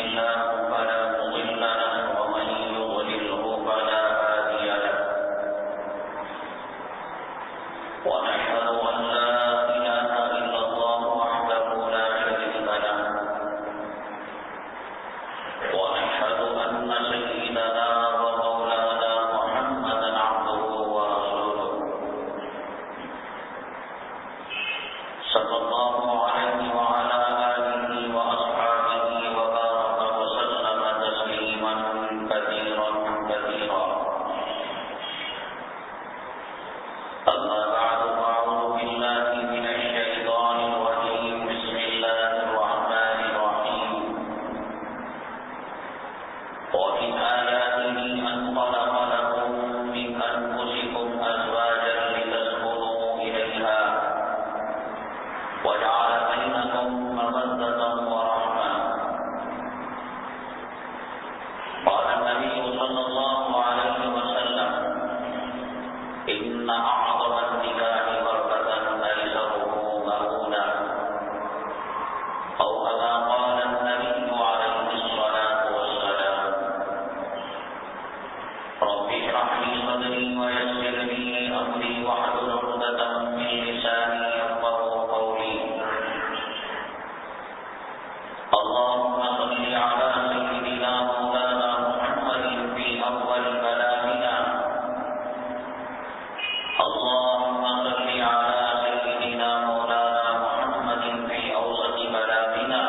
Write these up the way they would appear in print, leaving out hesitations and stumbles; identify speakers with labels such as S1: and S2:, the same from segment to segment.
S1: الله فلا مضل له ومن يضلله فلا هادي له ونشهد أن لا إله إلا الله وحده لا شريك له ونشهد أن سيدنا ومولانا محمدا عبده ورسوله صلى الله عليه وعلى آله وأصحابه وبارك وسلم تسليما كثيرا كثيرا أما بعد فأعوذ بالله من الشيطان الرجيم بسم الله الرحمن الرحيم ومن آياته أن خلق لكم من أنفسكم أزواجا لتسكنوا إليها وجعل بينكم مودة ورحمة قال النبي صلى الله عليه وسلم إن أعظم النكاح بركة أيسره مؤونة أو كما قال النبي عليه الصلاة والسلام رب اشرح لي صدري ويسر لي أمري واحلل عقدة من لساني يفقهوا قولي اللهم صل على سيدنا مولانا محمد في أول كلامنا اللهم صل على سيدنا مولانا محمد في أوسط كلامنا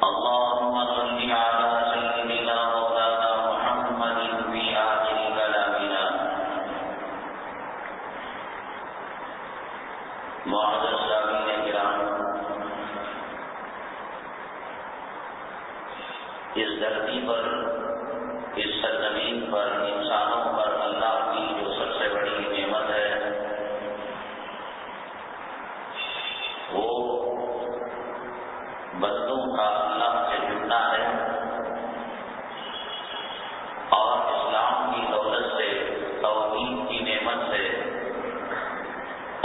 S1: اللهم صل على سيدنا مولانا محمد في آخر كلامنا معزز سامعین کرام، اس دھرتی پر، اس سرزمین پر، انسانوں پر اللہ کی جو سب سے بڑی نعمت ہے وہ بندوں کا اللہ سے جڑنا ہے اور اسلام کی دولت سے، توحید کی نعمت سے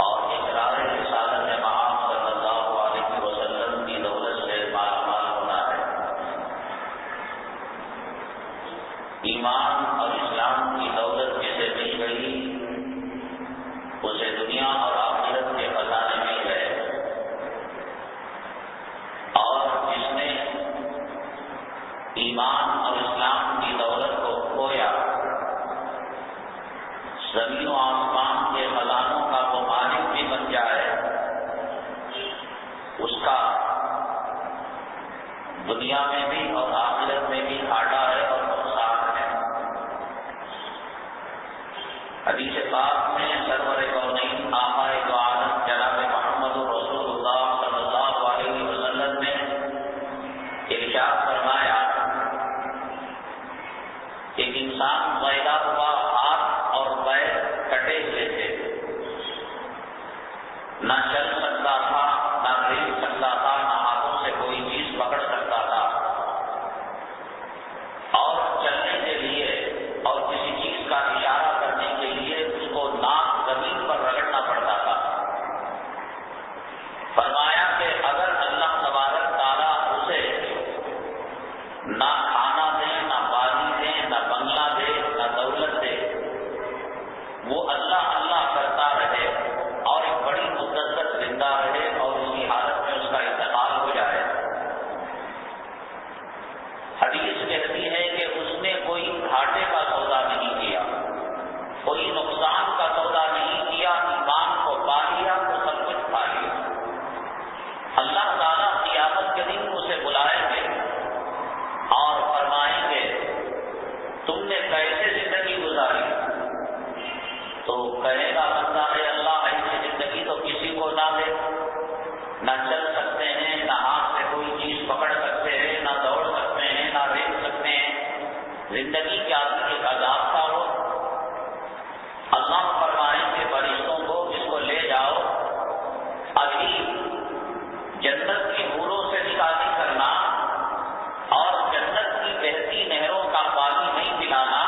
S1: اور اقرار رسالت مآب صلی اللہ علیہ وسلم کی دولت سے مالا مال ہونا ہے۔ ایمان اور اسلام کی دولت جسے مل گئی اسے دنیا اور آخرت کے خزانے مل گئے، اور جس نے ایمان اور اسلام کی دولت کو کھویا زمین و آسمان کے خزانوں کا وہ مالک بھی بن جائے، اس کا دنیا میں بھی اور آخرت میں بھی گھاٹا ہے اور نقصان ہے۔ حدیث پاک میں سرور کونین آقا دو عالم جناب محمد رسول اللہ صلی اللہ علیہ وسلم نے ارشاد فرمایا، ایک انسان پیدا ہوا ہاتھ اور پیر کٹے ہوئے تھے، نہ چل سکتا تھا، نہ ریل سکتا تھا، نہ ہاتھوں سے کوئی چیز پکڑ سکتا تھا، اور چلنے کے لیے اور کسی چیز کا اشارہ کرنے کے لیے اس کو ناک زمین پر رگڑنا پڑتا تھا۔ فرمایا کہ اگر اللہ تبارک تعالیٰ اسے نہ کھانا دے، نہ پانی دے، نہ بنگلہ دے، نہ دولت دے، وہ اللہ اللہ کرتا رہے اور ایک بڑی مدت تک زندہ رہے اور اسی حالت میں اس کا انتقال ہو جائے، حدیث کہتی ہے کہ اس نے کوئی گھاٹے کا سودا نہیں کیا، کوئی نقصان کا سودا نہیں کیا، ایمان کو پا لیا تو سب کچھ پا لیا۔ اللہ تعالیٰ قیامت کے دن اسے بلائیں گے اور فرمائیں گے تم نے کیسے زندگی گزاری؟ تو کہے گا بندہ اے اللہ ایسی زندگی تو کسی کو نہ دے، نہ چل سکتے ہیں، نہ ہاتھ سے کوئی چیز پکڑ سکتے ہیں، نہ دوڑ سکتے ہیں، نہ ریل سکتے ہیں، زندگی کے آدمی ایک عذاب تھا وہ۔ اللہ فرمائیں کہ فرشتوں کو اس کو لے جاؤ، ابھی جنت کی حوروں سے نکاحی کرنا اور جنت کی بہتی نہروں کا پانی نہیں پلانا،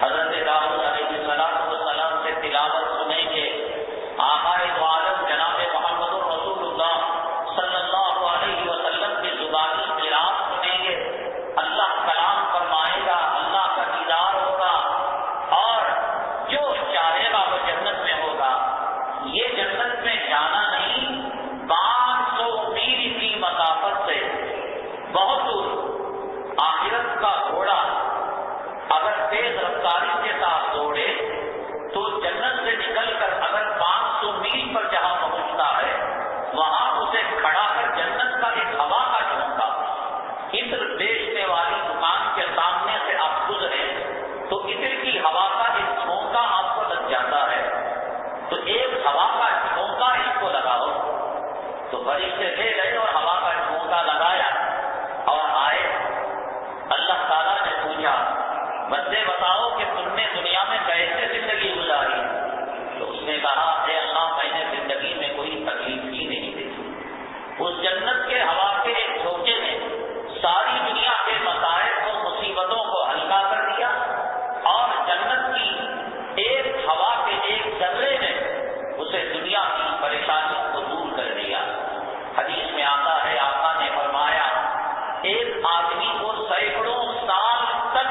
S1: حضرت داؤد علیہ السلام سے تلاوت سنیں گے، آقا دو عالم جناب محمد رسول اللہ صلی اللہ علیہ وسلم کی زبانی قرات سنیں گے، اللہ کلام فرمائے گا، اللہ کا دیدار ہوگا، اور جو چاہے گا وہ جنت میں ہوگا۔ یہ جنت میں جانا نہیں، 500 میل کی مسافت سے بہت دور۔ آخرت کا گھوڑا اگر تیز رفتاری کے ساتھ دوڑے تو جنت سے نکل کر اگر 500 میل پر جہاں پہنچتا ہے وہاں اسے کھڑا کر جنت کا ایک ہوا کا جھونکا، عطر بیچنے والی دکان کے سامنے سے آپ گزرے تو عطر کی ہوا کا ایک جھونکا آپ کو لگ جاتا ہے، تو ایک ہوا کا جھونکا اس کو لگاؤ۔ تو فرشتے لے گئے اور ہوا کا جھونکا لگایا اور آئے۔ اللہ تعالیٰ نے پوچھا، بندے بتاؤ کہ تم نے دنیا میں کیسے زندگی گزاری؟ تو اس نے کہا، اے اللہ میں نے زندگی میں کوئی تکلیف ہی نہیں دیکھی۔ اس جنت کے ہوا کے ایک جھونکے نے ساری دنیا کے مسائل کو، مصیبتوں کو ہلکا کر دیا، اور جنت کی ایک ہوا کے ایک ذرے نے اسے دنیا کی پریشانی کو دور کر دیا۔ حدیث میں آتا ہے، آقا نے فرمایا ایک آدمی کو سینکڑوں سال تک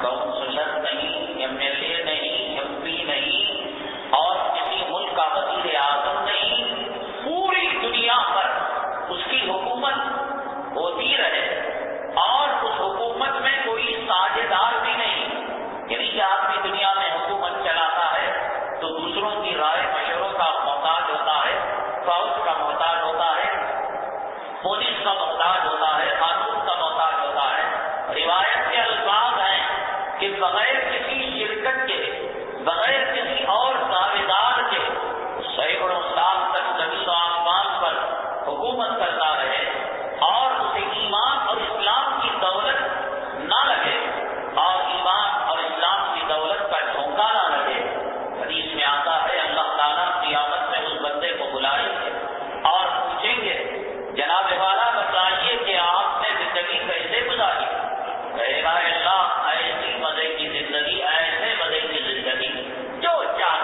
S1: کونسلر نہیں، ایم ایل اے نہیں، ایم پی نہیں، اور کسی ملک کا وزیر اعظم نہیں، پوری دنیا پر اس کی حکومت ہوتی رہے اور اس حکومت میں کوئی ساجھیدار بھی نہیں، یعنی کہ آدمی دنیا میں حکومت چلاتا ہے تو دوسروں کی رائے مشوروں کا محتاج ہوتا ہے، فوج کا محتاج ہوتا ہے، پولیس کا محتاج ہوتا ہے، قانون کا محتاج ہوتا ہے۔ روایت کے الفاظ ہیں کہ بغیر کسی شرکت کے، بغیر کسی اور دعویدار کے سینکڑوں سال تک زمین و آسمان پر حکومت کرتا رہے اور اسے ایمان اور اسلام کی دولت نہ لگے، اور ایمان اور اسلام کی دولت کا جھونکا نہ لگے۔ حدیث میں آتا ہے اللہ تعالیٰ قیامت میں اس بندے کو بلائیں گے اور پوچھیں گے، جناب والا بتائیے کہ آپ نے زندگی کیسے گزاری؟ کہے گا اللہ ایسی مزے کی زندگی، ایسے مزے کی زندگی جو چاہے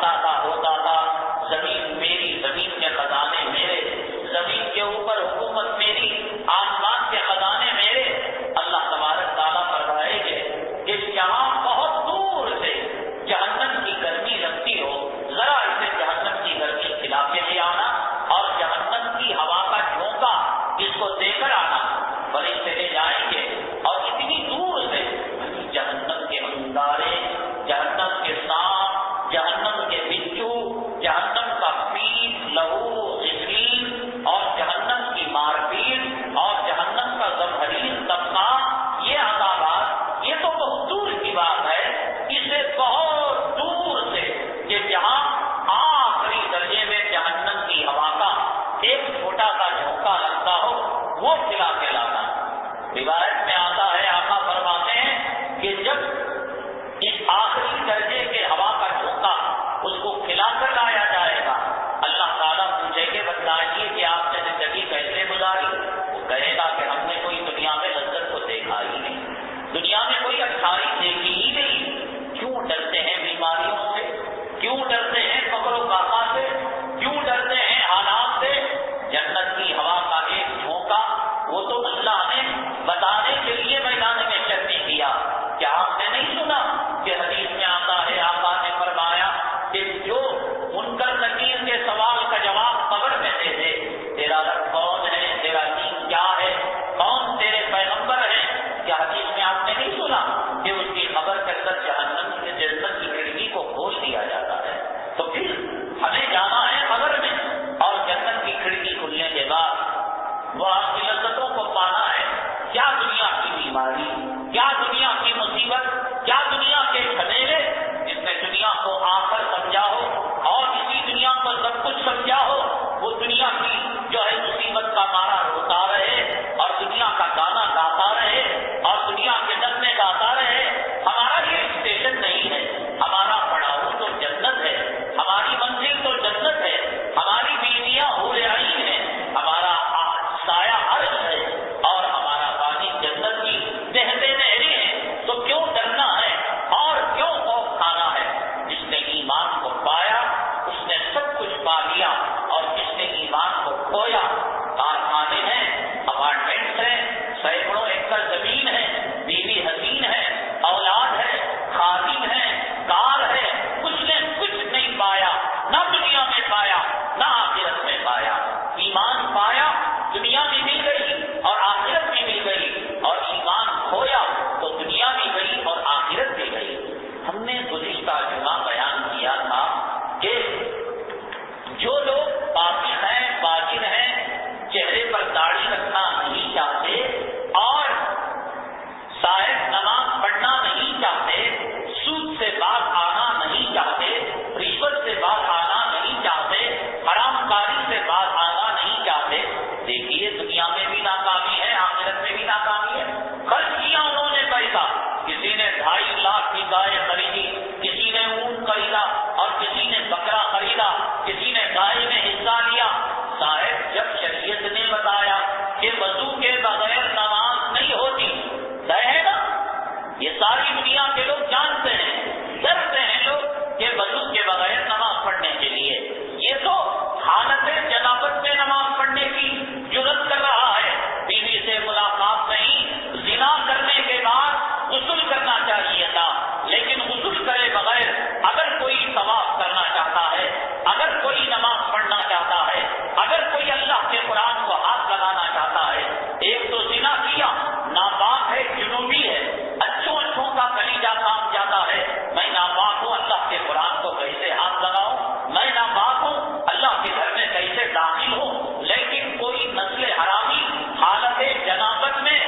S1: کیا کام جاتا ہے، میں ناپاک ہوں اللہ کے قرآن کو کیسے ہاتھ لگاؤں، میں ناپاک ہوں اللہ کے گھر میں کیسے داخل ہوں، لیکن کوئی نسل حرامی حالت جنابت میں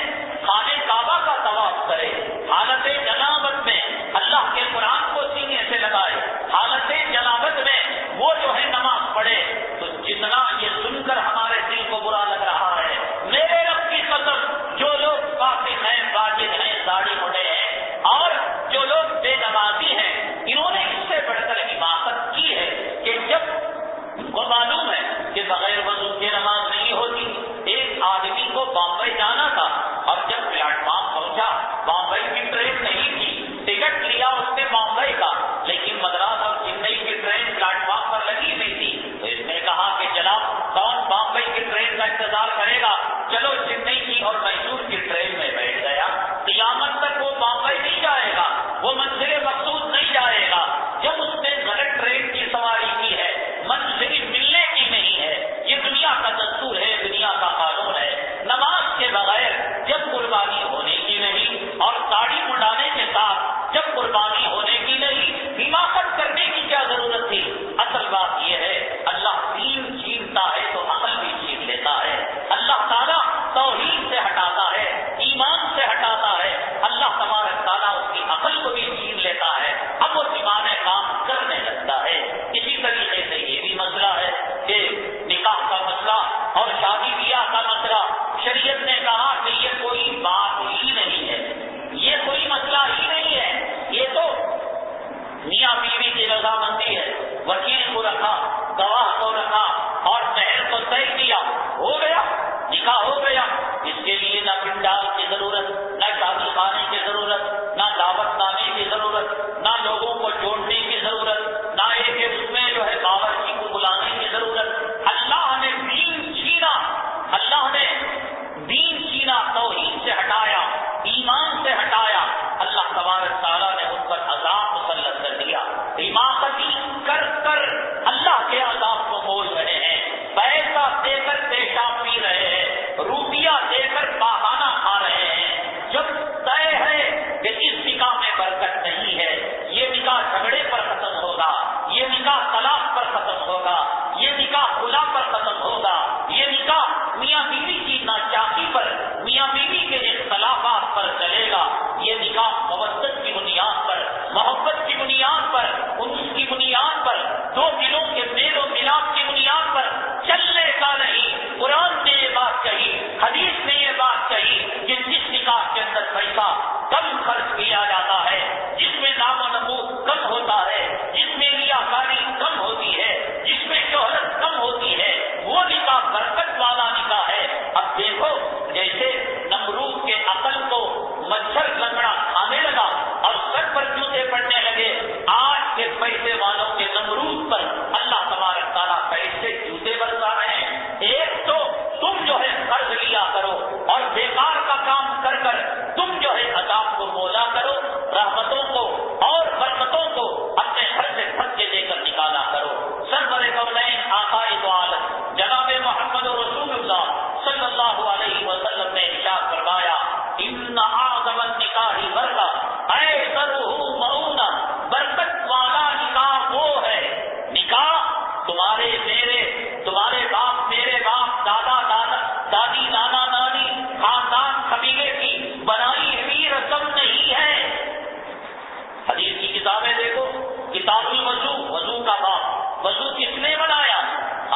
S1: خانے کعبہ کا طواف کرے، حالت جنابت میں اللہ کے قرآن کو سینے سے لگائے، حالت جنابت میں وہ جو ہے نماز پڑھے، تو جتنا یہ سن کر ہمارے دل کو برا لگ رہا ہے، میرے رب کی قسم جو لوگ فاسق ہیں، فاجر ہیں، داڑھی مڈے ہیں اور جو لوگ بے نمازی ہیں، انہوں نے اس سے بڑھ کر حماقت کی ہے کہ جب ان کو معلوم ہے کہ بغیر وضو کے نماز نہیں ہوتی، ایک آدمی کو بامبئی جانا تھا اور جب پلیٹ فارم پہنچا بامبئی کی ٹرین نہیں تھی، ٹکٹ لیا اس نے بامبئی کا، لیکن مدراس اور چنئی کی ٹرین پلیٹ فارم پر لگی ہوئی تھی، تو اس نے کہا کہ جناب کون بامبئی کی ٹرین کا انتظار کرے گا، چلو چنئی کی اور میسور کی ٹرین میں بیٹھ گیا۔ قیامت تک وہ بامبئی نہیں جائے گا، وہ منزل مقصود نہیں جائے گا۔ جب اس نے غلط ٹرین کی سواری کی ہے، منزل ملنے کی نہیں ہے، یہ دنیا کا دستور ہے، دنیا کا قانون ہے۔ نماز کے بغیر جب قربانی ہونے کی نہیں اور داڑھی مڈانے کے ساتھ جب قربانی ہونے کی نہیں، حماقت کرنے کی کیا ضرورت تھی؟ اصل بات یہ ہے اللہ دین چھینتا ہے تو عقل بھی چھین لیتا ہے، اللہ تعالیٰ توحید سے ہٹاتا ہے، ایمان سے ہٹاتا ہے، اللہ تبارک تعالیٰ اس کی عقل کو بھی چھین لیتا ہے، اب وہ دماغ کام کرنے لگتا ہے۔ اسی طریقے سے یہ بھی مسئلہ ہے کہ نکاح کا مسئلہ اور شادی بیاہ کا مسئلہ، شریعت نے کہا کہ یہ کوئی بات ہی نہیں ہے، یہ کوئی مسئلہ ہی نہیں ہے، یہ تو میاں بیوی کی رضامندی ہے، وکیل کو رکھا، گواہ کو رکھا اور مہر کو طے کیا، ہو گیا، نکاح ہو گیا۔ اس کے لیے نہ پنڈال کی ضرورت، نہ شادی خانے کی ضرورت، نہ دعوت نامے کی ضرورت، نہ لوگوں کو جوڑنے کی ضرورت، نہ ایک اس میں جو ہے باورچی کو بلانے کی ضرورت۔ اللہ نے دین چھینا، اللہ نے دین چھینا، توحید سے ہٹایا، ایمان سے ہٹایا، اللہ تبارک تعالیٰ نے ان پر عذاب مسلط کر دیا۔ حماقتی کر کر اللہ کے عذاب کو بول رہے ہیں، پیسہ دے کر پیشاب پی رہے ہیں، روپیہ دے کر بہانہ کھا رہے ہیں۔ جب طے ہے کہ اس نکاح میں برکت نہیں ہے، یہ نکاح جھگڑے پر ختم ہوگا، یہ نکاح طلاق پر ختم ہوگا، یہ نکاح خلا پر ختم ہوگا، یہ نکاح میاں بیوی کی ناچاقی پر، میاں بیوی کے اختلافات پر چلے گا، یہ نکاح مودت کی بنیاد پر، محبت کی بنیاد پر، انس کی بنیاد پر، دو دلوں کے میل و ملاپ کی بنیاد پر چلنے کا نہیں۔ قرآن نے یہ بات کہی، حدیث نے یہ بات کہی کہ جس نکاح کے اندر پیسہ کم خرچ کیا جاتا ہے، جس میں نام و نمود کم ہوتا ہے، جس میں ریاکاری کم ہوتی ہے، جس میں شہرت کم ہوتی ہے، وہ نکاح برکت والا نکاح ہے۔ اب دیکھو جیسے نمرود کے عقل کو مچھر لنگڑا کھانے لگا اور سر پر جوتے پڑنے لگے، آج کے پیسے والوں کے نمرود پر اللہ تبارک تعالیٰ کیسے جوتے برسا رہے ہیں۔ ایک تو تم جو ہے قرض لیا کرو اور بیکار کا کام کر کر تم جو ہے عذاب کو مولا کرو، رحمتوں کو اور برکتوں کو اپنے گھر سے پھٹ کے دے کر نکالا کرو۔ سرور کونین آقائے دو عالم جناب محمد رسول اللہ صلی اللہ علیہ وسلم نے ارشاد فرمایا، ان اعظم النکاح برکہ ایسرہ مؤونہ، برکت والا نکاح وہ ہے، نکاح تمہارے میرے، تمہارے باپ میرے باپ، دادا دادی نانا نانی، خاندان قبیلے کی بنائی ہوئی رسم نہیں ہے۔ حدیث کی کتابیں دیکھو، کتاب الوضو، وضو کا باب، وضو کس نے بنایا؟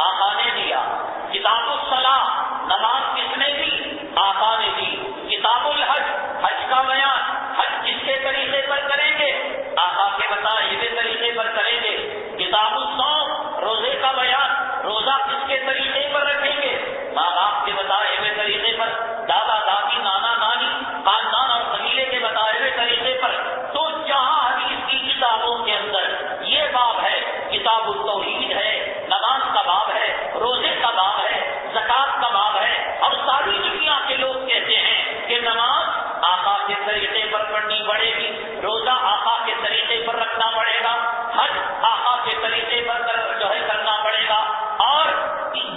S1: آقا نے دیا۔ کتاب الصلاۃ، نماز کس نے دی؟ آقا نے دی۔ کتاب الحج، حج کا بیان، حج کس کے طریقے پر کریں گے؟ آقا کے بتائے ہوئے طریقے پر کریں گے۔ کتاب الصوم، روزے کا بیان، روزہ کس کے طریقے پر رکھیں گے؟ ماں باپ کے بتائے ہوئے طریقے پر، دادا دادی نانا نانی، خاندان اور قبیلے کے بتائے ہوئے طریقے پر۔ تو جہاں حدیث کی کتابوں کے اندر یہ باب ہے، کتاب التوحید ہے، نماز کا باب ہے، روزے کا باب ہے، زکات کا باب ہے، اور ساری دنیا کے لوگ کہتے ہیں کہ نماز آقا کے طریقے پر پڑھنی پڑے گی، روزہ آقا کے طریقے پر رکھنا پڑے گا، حج آقا کے طریقے پر جو ہے کرنا پڑے گا، اور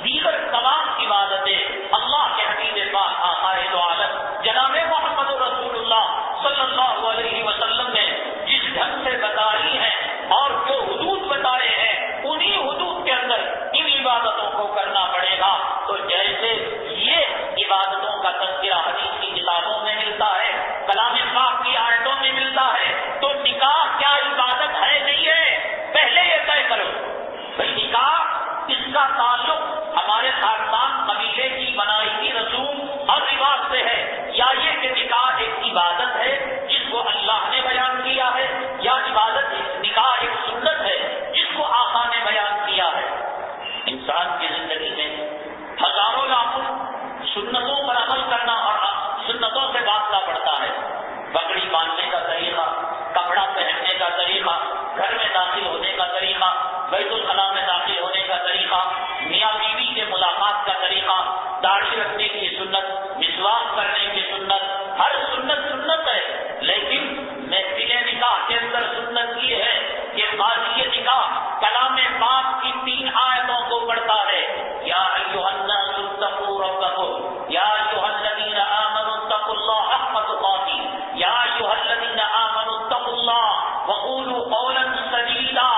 S1: دیگر تمام عبادتیں اللہ کے حبیب پاک آقائے دو عالم جناب محمد رسول اللہ صلی اللہ علیہ وسلم نے گھر میں داخل ہونے کا طریقہ، بیت الخلاء میں داخل ہونے کا طریقہ، میاں بیوی کے ملاقات کا طریقہ، داڑھی رکھنے کی سنت، مسواک کرنے کی سنت، ہر سنت سنت ہے. لیکن محفل نکاح کے اندر سنت یہ ہے کہ قاضی نکاح کلام پاک کی 3 آیتوں کو پڑھتا ہے. یا ایھا الناس اتقوا ربکم، یا ایھا الذین آمنوا اتقوا اللہ حق تقاتہ، یا ایھا الذین آمنوا اتقوا اللہ وقولوا قولا سدیدا.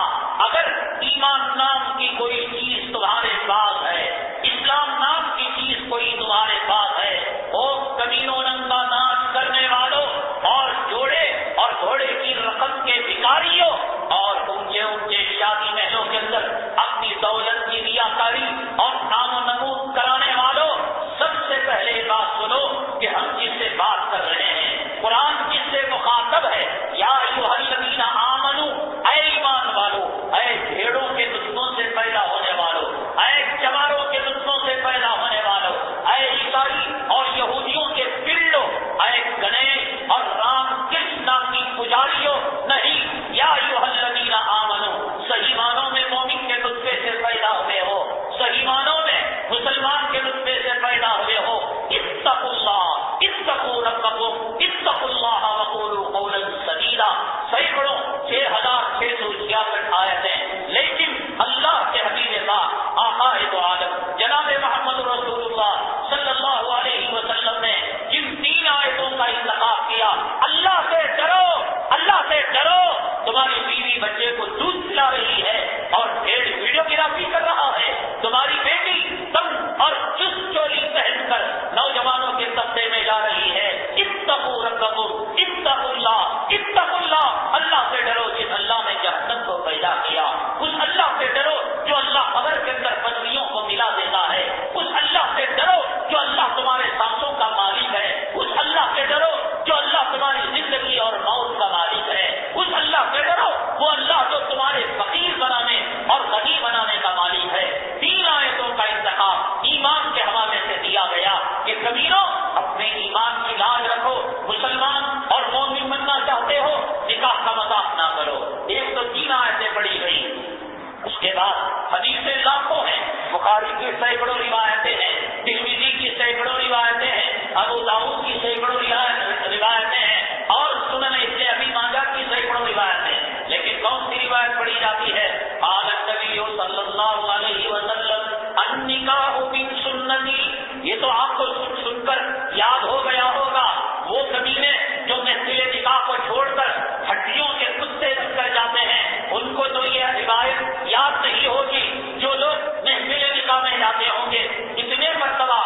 S1: اگر ایمان نام کی کوئی چیز تمہارے پاس ہے، اسلام نام کی چیز کوئی تمہارے پاس ہے، او کمینوں ننگا ناچ کرنے والوں اور جوڑے اور گھوڑے کی رقم کے بھکاریوں اور اونچے اونچے شادی محلوں کے اندر اپنی دولت کی ریاکاری اور نام و نمود کرانے والوں، سب سے پہلے بات سنو کہ ہم جس سے بات کر رہے ہیں، قرآن جس سے مخاطب ہے. یا ایھا الذین آمنوا، اے ایمان والو، اے بھیڑوں کے نطفوں سے پیدا ہونے والوں، اے چماروں کے نطفوں سے پیدا ہونے والوں، اے عیسائی اور یہودیوں کے پلوں، اے گنیش اور رام کرشن نام کی پجاریوں، نہیں، یا ایھا الذین آمنوا، صحیح معنوں میں مومن کے نطفے سے پیدا ہوئے ہو، صحیح معنوں میں مسلمان کے نطفے سے پیدا ہوئے ہو. اتقوا اللہ، اتقوا ربکم، اتقوا اللہ وقولوا قولا سدیدا. سینکڑوں 6666 آیتیں، لیکن اللہ کے حبیب پاک آقا دو عالم جناب محمد رسول اللہ صلی اللہ علیہ وسلم نے جن 3 آیتوں کا انتخاب کیا، اللہ سے ڈرو، اللہ سے ڈرو. تمہاری بیوی بچے کو دودھ پلا رہی ہے اور بھیڑ ویڈیوگرافی کر رہا ہے، تمہاری بیٹی تنگ اور چست چولی پہن کر نوجوانوں کے طبقے میں جا رہی ہے. اتقوا ربکم، اتقوا اللہ، اتقوا اللہ. اللہ سے ڈرو جس اللہ نے جہنم کو پیدا کیا، اس اللہ سے ڈرو جو اللہ قبر کے اندر پسلیوں کو ملا دیتا ہے، اس اللہ سے ڈرو جو اللہ تمہارے سانسوں کا مالک ہے، اس اللہ سے ڈرو جو اللہ تمہاری زندگی اور موت کا مالک ہے، اس اللہ سے ڈرو وہ اللہ جو تمہارے فقیر بنانے اور غنی بنانے کا مالک ہے. 3 آیتوں کا انتخاب ایمان کے حوالے سے دیا گیا کہ کبیروں اپنے ایمان کی لاج رکھو. مسلمان اور مومن بننا چاہتے ہو، نکاح کا مذاق نہ کرو. 1 تو 3 آیتیں پڑھی گئی. اس کے بعد حدیثیں لاکھوں ہیں، بخاری کی سینکڑوں روایتیں ہیں، ترمذی کی سینکڑوں روایتیں ہیں، ابو داؤد کی سینکڑوں روایتیں ہیں اور سنن ابن ابی ماجہ کی سینکڑوں روایتیں ہیں. لیکن کون سی روایت پڑھی جاتی ہے؟ قال النبی صلی اللہ علیہ وسلم النکاح من سنتی. یہ تو آپ کو سن کر یاد ہو گیا ہوگا وہ کمینے جو محفل نکاح کو چھوڑ کر ہڈیوں کے کتے بن کر جاتے ہیں، ان کو تو یہ روایت یاد نہیں ہوگی. جو لوگ محفل نکاح میں جاتے ہوں گے، اتنی مرتبہ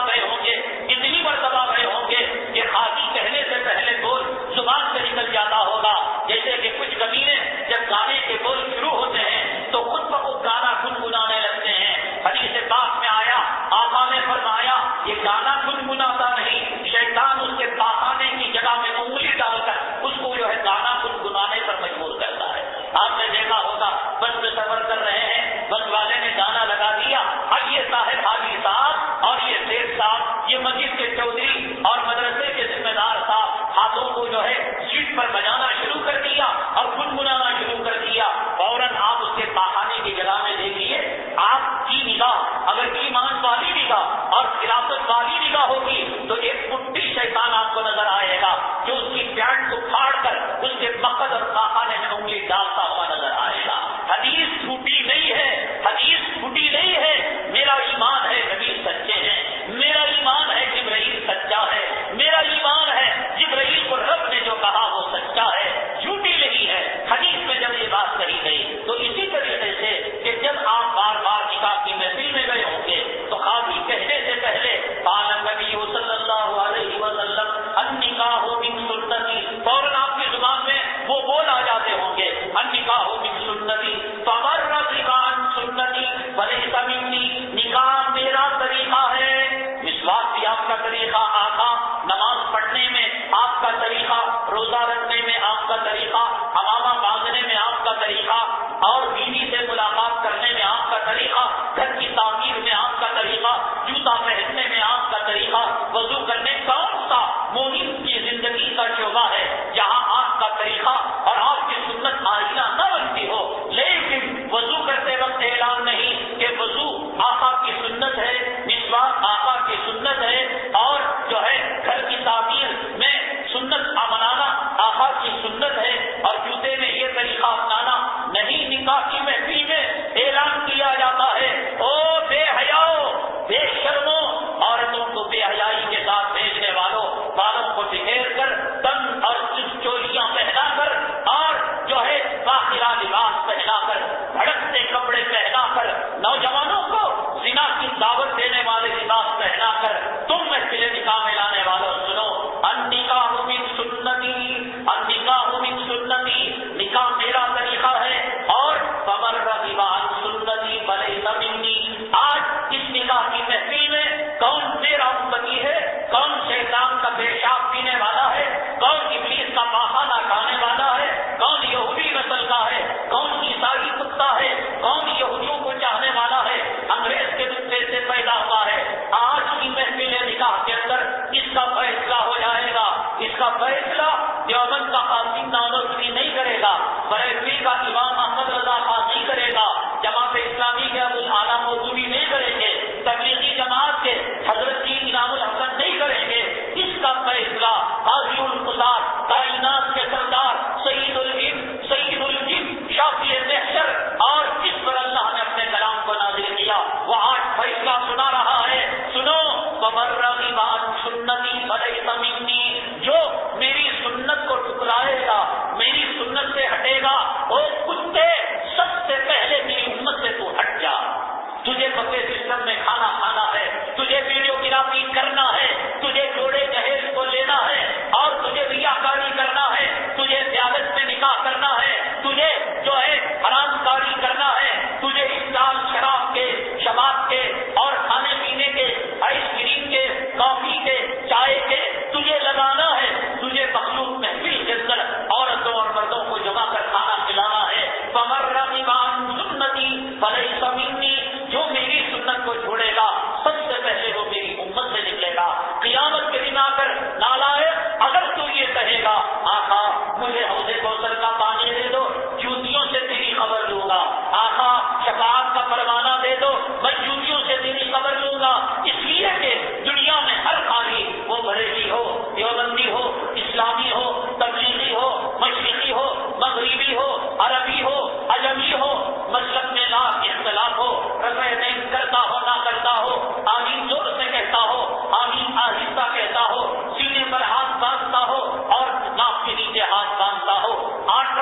S1: گئے ہوں گے، اتنی مرتبہ گئے ہوں گے کہ قاضی کہنے سے پہلے بول زبان سے نکل جاتا ہوگا. جیسے کہ کچھ کمینے جب گانے کے بول شروع ہوتے ہیں تو خود بخود گانا گنگنانے لگتے ہیں. حدیث پاک میں آیا، آقا نے فرمایا یہ گانا گنگناتا نہیں، شیطان اس کے پاخانے کی جگہ میں انگلی ڈال کر اس کو جو ہے گانا گنگنانے پر مجبور کرتا ہے. آپ نے دیکھا ہوگا بس میں سفر کر رہے ہیں، بس والے نے گانا لگا دیا، اب یہ صاحب حاجی صاحب اور یہ سیٹ صاحب، یہ مسجد کے چودھری اور مدرسے کے ذمہ دار صاحب ہاتھوں کو جو ہے سیٹ پر بجانا شروع کر دیا اور گنگنانا شروع کر دیا. فوراً آپ اس کے پاخانے کی جگہ میں دیکھیے، آپ کی نگاہ اگر ایمان والی نگاہ اور خلافت والی نگاہ ہوگی تو ایک پٹی شیطان آپ کو نظر آئے گا جو اس کی پینٹ کو پھاڑ کر اس کے مقد اور پاخانے میں انگلی ڈالتا ہوا نظر آئے گا. حدیث چھوٹی نہیں ہے، حدیث چھوٹی نہیں ہے. میرا ایمان ہے نبی سچے ہیں، میرا ایمان ہے جبرائیل سچا ہے، میرا ایمان ہے جبرائیل کو رب نے جو کہا وہ سچا ہے، جھوٹی نہیں ہے. حدیث میں جب یہ بات کہی گئی تو اسی طریقے سے کہ جب آپ بار بار نکاح کی محفل میں گئے ہوں گے تو قاضی کہنے سے پہلے قال النبی صلی اللہ علیہ وسلم النکاح من سنتی، فوراً آپ کی زبان میں وہ بول آ جاتے ہوں گے، النکاح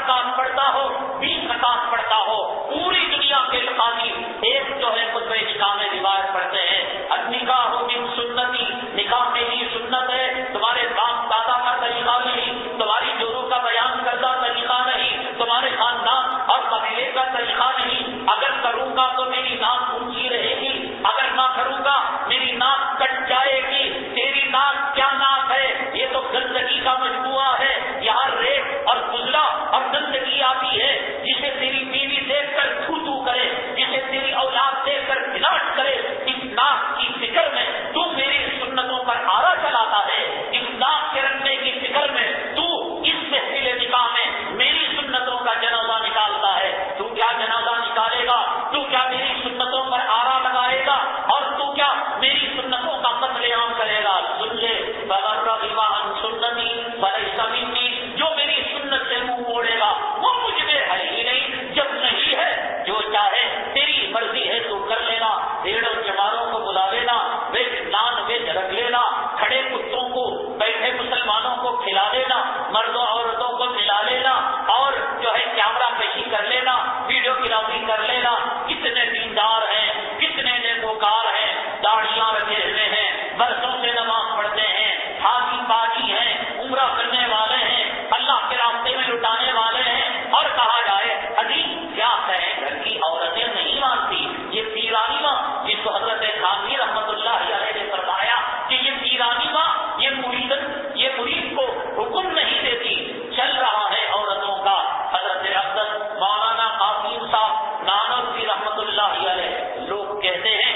S1: رکعت پڑھتا ہو 20 رکعت پڑھتا ہو، پوری دنیا کے قاضی ایک جو ہے خطبہ نکاح میں روایت پڑھتے ہیں، نکاح من سنتی، نکاح میری سنت ہے، تمہارے باپ دادا کا طریقہ نہیں، تمہاری جورو کا بیان کردہ طریقہ نہیں، تمہارے خاندان اور قبیلے کا طریقہ نہیں، اگر کروں گا تو میری ناک اونچی رہے گی، اگر نہ کروں گا میری ناک کٹ جائے گی، تیری ناک کیا ناک ہے، یہ تو گندگی کا مجموعہ ہے، یہاں ریت اور فضلہ اور گندگی آتی ہے، جسے تیری بیوی دیکھ کر تھو تھو کرے، جسے تیری اولاد دیکھ کر گلاٹ کرے، اس ناک کی فکر میں تو میری سنتوں پر آرا چلاتا ہے، اس ناک کے رکھنے کی فکر میں تو اس محفل نکاح میں میری سنتوں کا جنازہ نکالتا ہے، تو کیا جنازہ نکالے گا، تو کیا میری سنتوں پر آرا لگائے گا، اور تو کیا میری سنتوں کا قتل عام کرے گا؟ سن لے، بغیر رغب عن سنتی فلیس منی، جو میری سنت سے منہ موڑے گا وہ مجھ میں ہے ہی نہیں، جب نہیں ہے جو چاہے تیری مرضی ہے تو کر لینا، بھیڑوں چماروں کو بلا لینا، ویج نان ویج رکھ لینا، کھڑے کتوں کو بیٹھے مسلمانوں کو کھلا لینا، مردوں عورتوں کو ملا لینا، اور جو ہے کیمرہ کشی کر لینا، ویڈیو گرافی کر لینا، کتنے دیندار ہیں، کتنے نیکوکار ہیں، داڑھیاں رکھے ہوئے ہیں، برسوں سے نماز پڑھتے ہیں، حاجی باجی ہیں، عمرہ کرنے والے ہیں، اللہ کے راستے میں لٹانے والے ہیں، اور کہا جائے عجیب کیا کہیں گھر کی عورتیں نہیں مانتی، یہ پیرانی ماں جس کو حضرت خانوی رحمت اللہ علیہ نے فرمایا کہ یہ پیرانی ماں یہ مرید کو حکم نہیں دیتی، چل رہا ہے عورتوں کا۔ حضرت اقدس مولانا قاسم صاحب نانوتوی رحمت اللہ علیہ لوگ کہتے ہیں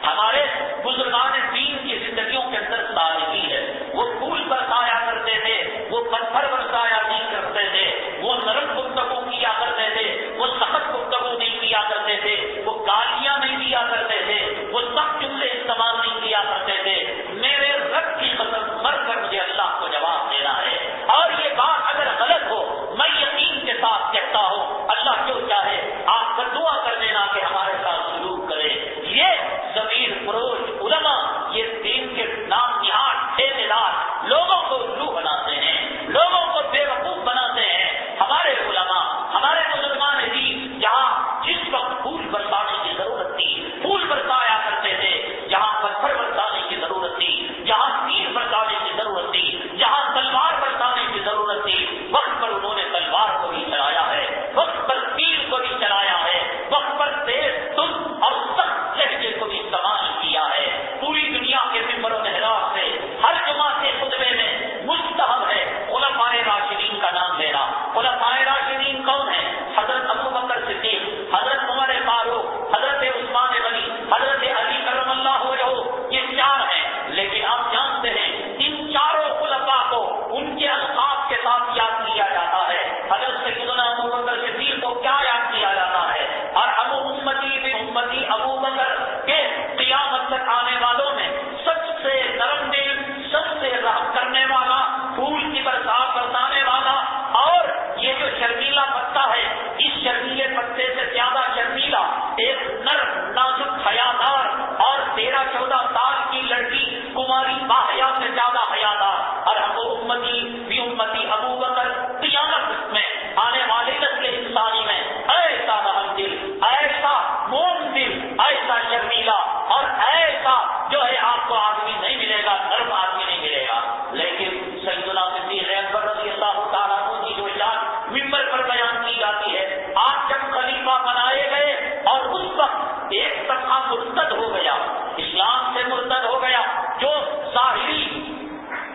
S1: ہمارے بزرگان دین کی زندگیوں کے اندر سادگی ہے، وہ پھول برسایا کرتے تھے، وہ پتھر برسایا نہیں کرتے تھے، وہ نرم گفتگو کیا کرتے تھے، وہ سخت گفتگو نہیں کیا کرتے تھے، وہ گالیاں نہیں دیا کرتے تھے، وہ سخت جملے استعمال نہیں کیا کرتے تھے۔ میرے رب کی قسم مر کر مجھے اللہ کو جواب دینا ہے، اور یہ بات اگر غلط ہو میں یقین کے ساتھ کہتا ہوں اللہ جو چاہے آپ کا دعا کر دینا کہ ہمارے ساتھ سلوک کرے۔ یہ ضمیر فروش علماء یہ دین کے نام نہاد ٹھیکے دار لوگوں کو الو بناتے ہیں، لوگوں کو بے وقوف بناتے ہیں۔ ہمارے علماء ہمارے بزرگان دین جہاں جس وقت پھول برسانے کی ضرورت تھی پھول برسایا کرتے تھے، جہاں پتھر برسانے کی ضرورت تھی، جہاں تیر برسانے کی ضرورت تھی، جہاں تلوار برسانے کی ضرورت تھی، وقت پر انہوں نے تلوار کو بھی چلایا ہے، وقت پر تیر کو بھی چلایا ہے، وقت پر تیز تند اور سخت لہجے کو بھی استعمال کیا ہے۔ پوری دنیا کے ممبر و محراب سے ہر جمعہ کے خطبے میں مستحب ہے خلفائے راشدین کا نام لینا۔ خلفائے راشدین کون ہیں؟ حضرت ابو بکر صدیق، حضرت عمر فاروق، حضرت عثمان غنی، حضرت علی کرم اللہ وجہہ، یہ چار ہیں۔ لیکن آپ جانتے ہیں ان چاروں خلفاء کو ان کے القاب کے ساتھ یاد کیا جاتا ہے۔ حضرت سیدنا ابو بکر صدیق کو کیا یاد کیا جاتا ہے؟ اور ابو امتی بن امتی ابو بکر کے قیامت تک آنے والوں میں سب سے نرم دل، سب سے رحم کرنے والا، پھول کی برسات برسانے والا، اور یہ جو شرمیلا پتا ہے اس شرمیلے پتے سے زیادہ شرمیلا ایک نرم نازک حیادار اور 13-14 سال کی لڑکی کماری باحیا سے زیادہ حیادار، اور ابو امتی بھی امتی ابو بکر قیامت میں آنے والے نسل انسانی میں ایسا رحم دل، ایسا موم دل، ایسا شرمیلا اور ایسا جو ہے آپ کو آدمی نہیں ملے گا، نرم آدمی نہیں ملے گا۔ لیکن سیدنا صدیق اکبر رضی اللہ تعالیٰ عنہ کی جو شان ممبر پر بیان کی جاتی ہے، آپ جب خلیفہ بنائے گئے اور اس وقت ایک طبقہ مرتد ہو گیا، اسلام سے مرتد ہو گیا، جو ظاہری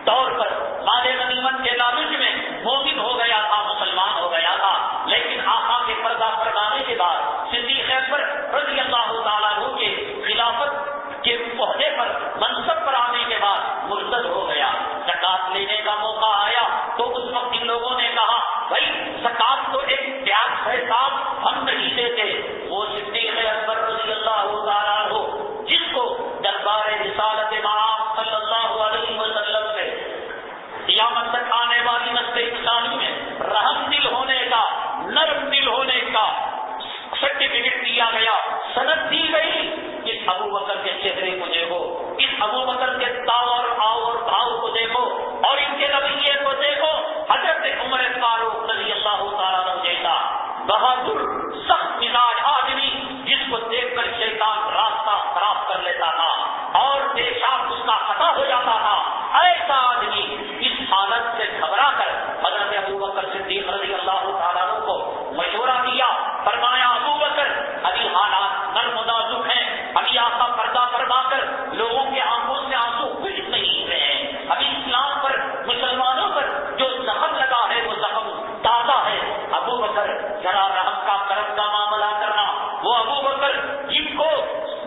S1: طور پر مال غنیمت کے لالچ میں مومن ہو گیا تھا، مسلمان ہو گیا تھا، لیکن آقا کے پردہ پردانے کے بعد صدیق اکبر رضی اللہ تعالیٰ عنہ کے خلافت کے عہدے پر منصب پر آنے کے بعد مرتد ہو گیا۔ زکات لینے کا موقع آیا تو اس وقت ان لوگوں نے کہا بھائی زکات تو ایک ٹیکس ہے صاحب، ہم نہیں دیتے۔ وہ صدیق اکبر رضی اللہ تعالیٰ عنہ جس کو دربار رسالت مآب صلی اللہ علیہ وسلم سے قیامت تک آنے والی نسل انسانی میں رحم دل ہونے کا، نرم دل ہونے کا سرٹیفکیٹ دیا گیا، سند دی گئی، اس ابو بکر کے چہرے کو دیکھو، اس ابو بکر کے تاؤ اور آؤ اور بھاؤ کو دیکھو، اور ان کے رویے کو دیکھو۔ حضرت عمر فاروق رضی اللہ تعالیٰ ذرا رحم کا کرم کا معاملہ کرنا. وہ ابو بکر جن کو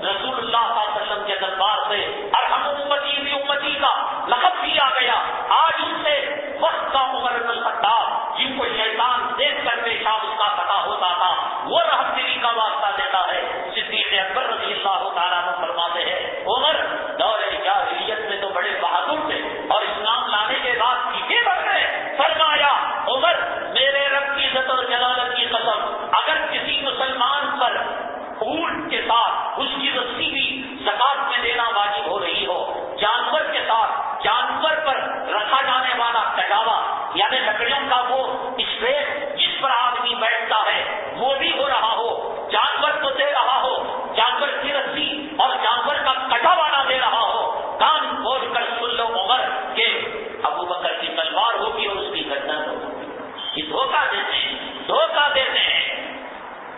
S1: رسول اللہ صلی اللہ علیہ وسلم کے دربار سے ارحم امتی بھی امتی کا لقب دیا گیا, آج ان سے وقت کا عمر بن الخطاب جن کو شیطان دیکھ کر پیشاب اس کا پتا ہوتا تھا, وہ رحم دلی کا واسطہ دیتا ہے. صدیق اکبر رضی اللہ تعالیٰ عنہ فرماتے ہیں عمر دور جاہلیت میں تو بڑے بہادر تھے اور اسلام لانے کے بعد پیچھے بڑھ گئے. فرمایا عمر میرے رب کی عزت اور جلالت کی قسم, اگر کسی مسلمان پر اونٹ کے ساتھ اس کی رسی بھی زکات میں دینا واجب ہو رہی ہو, جانور کے ساتھ جانور پر رکھا جانے والا کجاوا یعنی لکڑیوں کا وہ اسٹریٹ جس پر آدمی بیٹھتا ہے وہ بھی ہو رہا ہو, جانور تو دے رہا ہو, جانور کی رسی اور جانور کا کجاوا نہ دے رہا ہو, کان کھول کر سن لو عمر کہ ابو بکر کی تلوار ہوگی اور اس کی گردن ہوگی. یہ دھوکہ دیتے ہیں.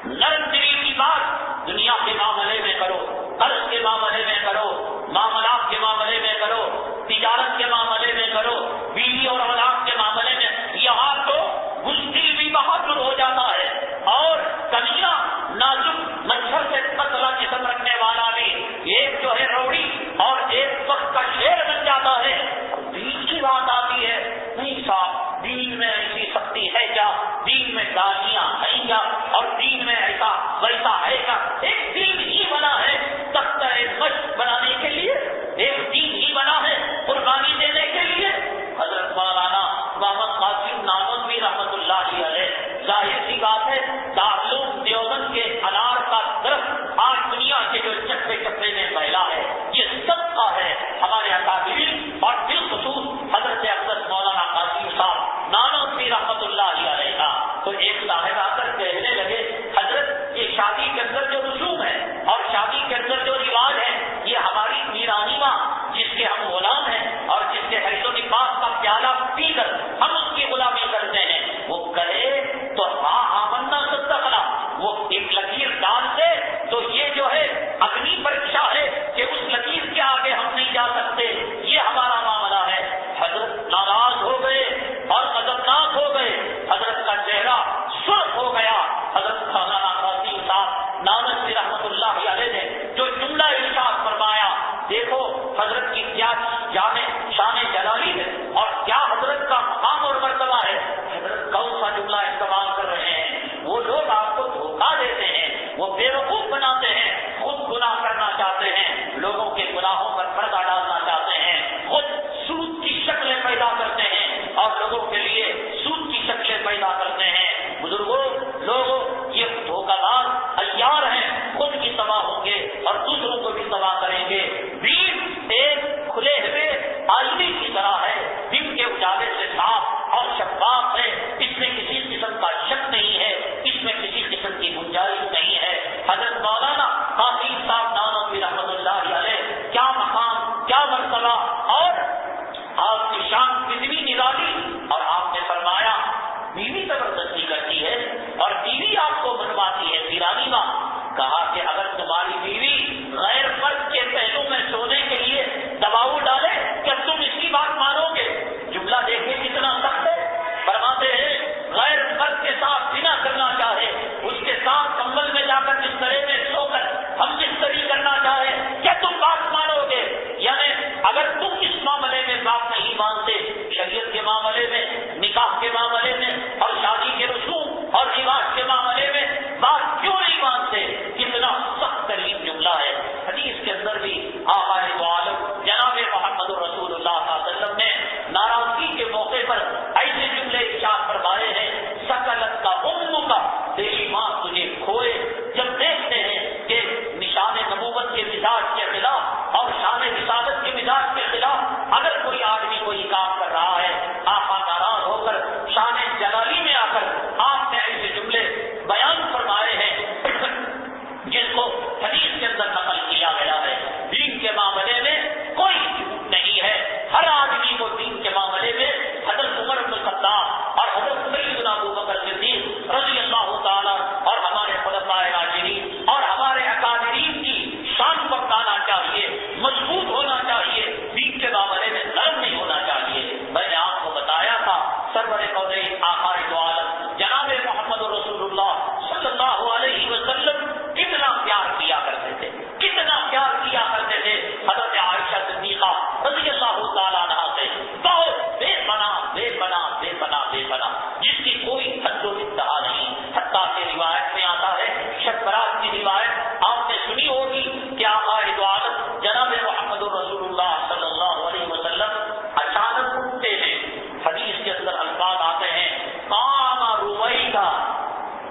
S1: نرم دلی کی بات دنیا کے معاملے میں کرو, قرض کے معاملے میں کرو, معاملات کے معاملے میں کرو, تجارت کے معاملے میں کرو, بیوی اور اولاد کے معاملے میں. یہاں تو مشکل بھی بہت ہو جاتا ہے اور کمیاں نازک مچھر سے پتلا جسم رکھنے والا بھی ایک جو ہے روڑی اور ایک وقت کا شیر بن جاتا ہے. دین کی بات آتی ہے, نہیں صاحب دین میں ایسی سختی ہے کیا, دین میں گالیاں ہیں کیا, اور دین میں ایسا ویسا ہے کیا. ایک دین ہی بنا ہے تختہ مشق بنانے کے لیے, ایک دین ہی بنا ہے قربانی دینے کے لیے. حضرت مولانا محمد قاسم نانوتوی رحمۃ اللہ علیہ, ظاہر سی بات ہے دارالعلوم دیوبند کے انار کا درخت آج دنیا کے جو چپے چپے میں پھیلا ہے, یہ سب کا ہے ہمارے اکابرین اور بالخصوص حضرت اقدس مولانا قاسم صاحب نانوتوی رحمۃ اللہ علیہ کا. تو ایک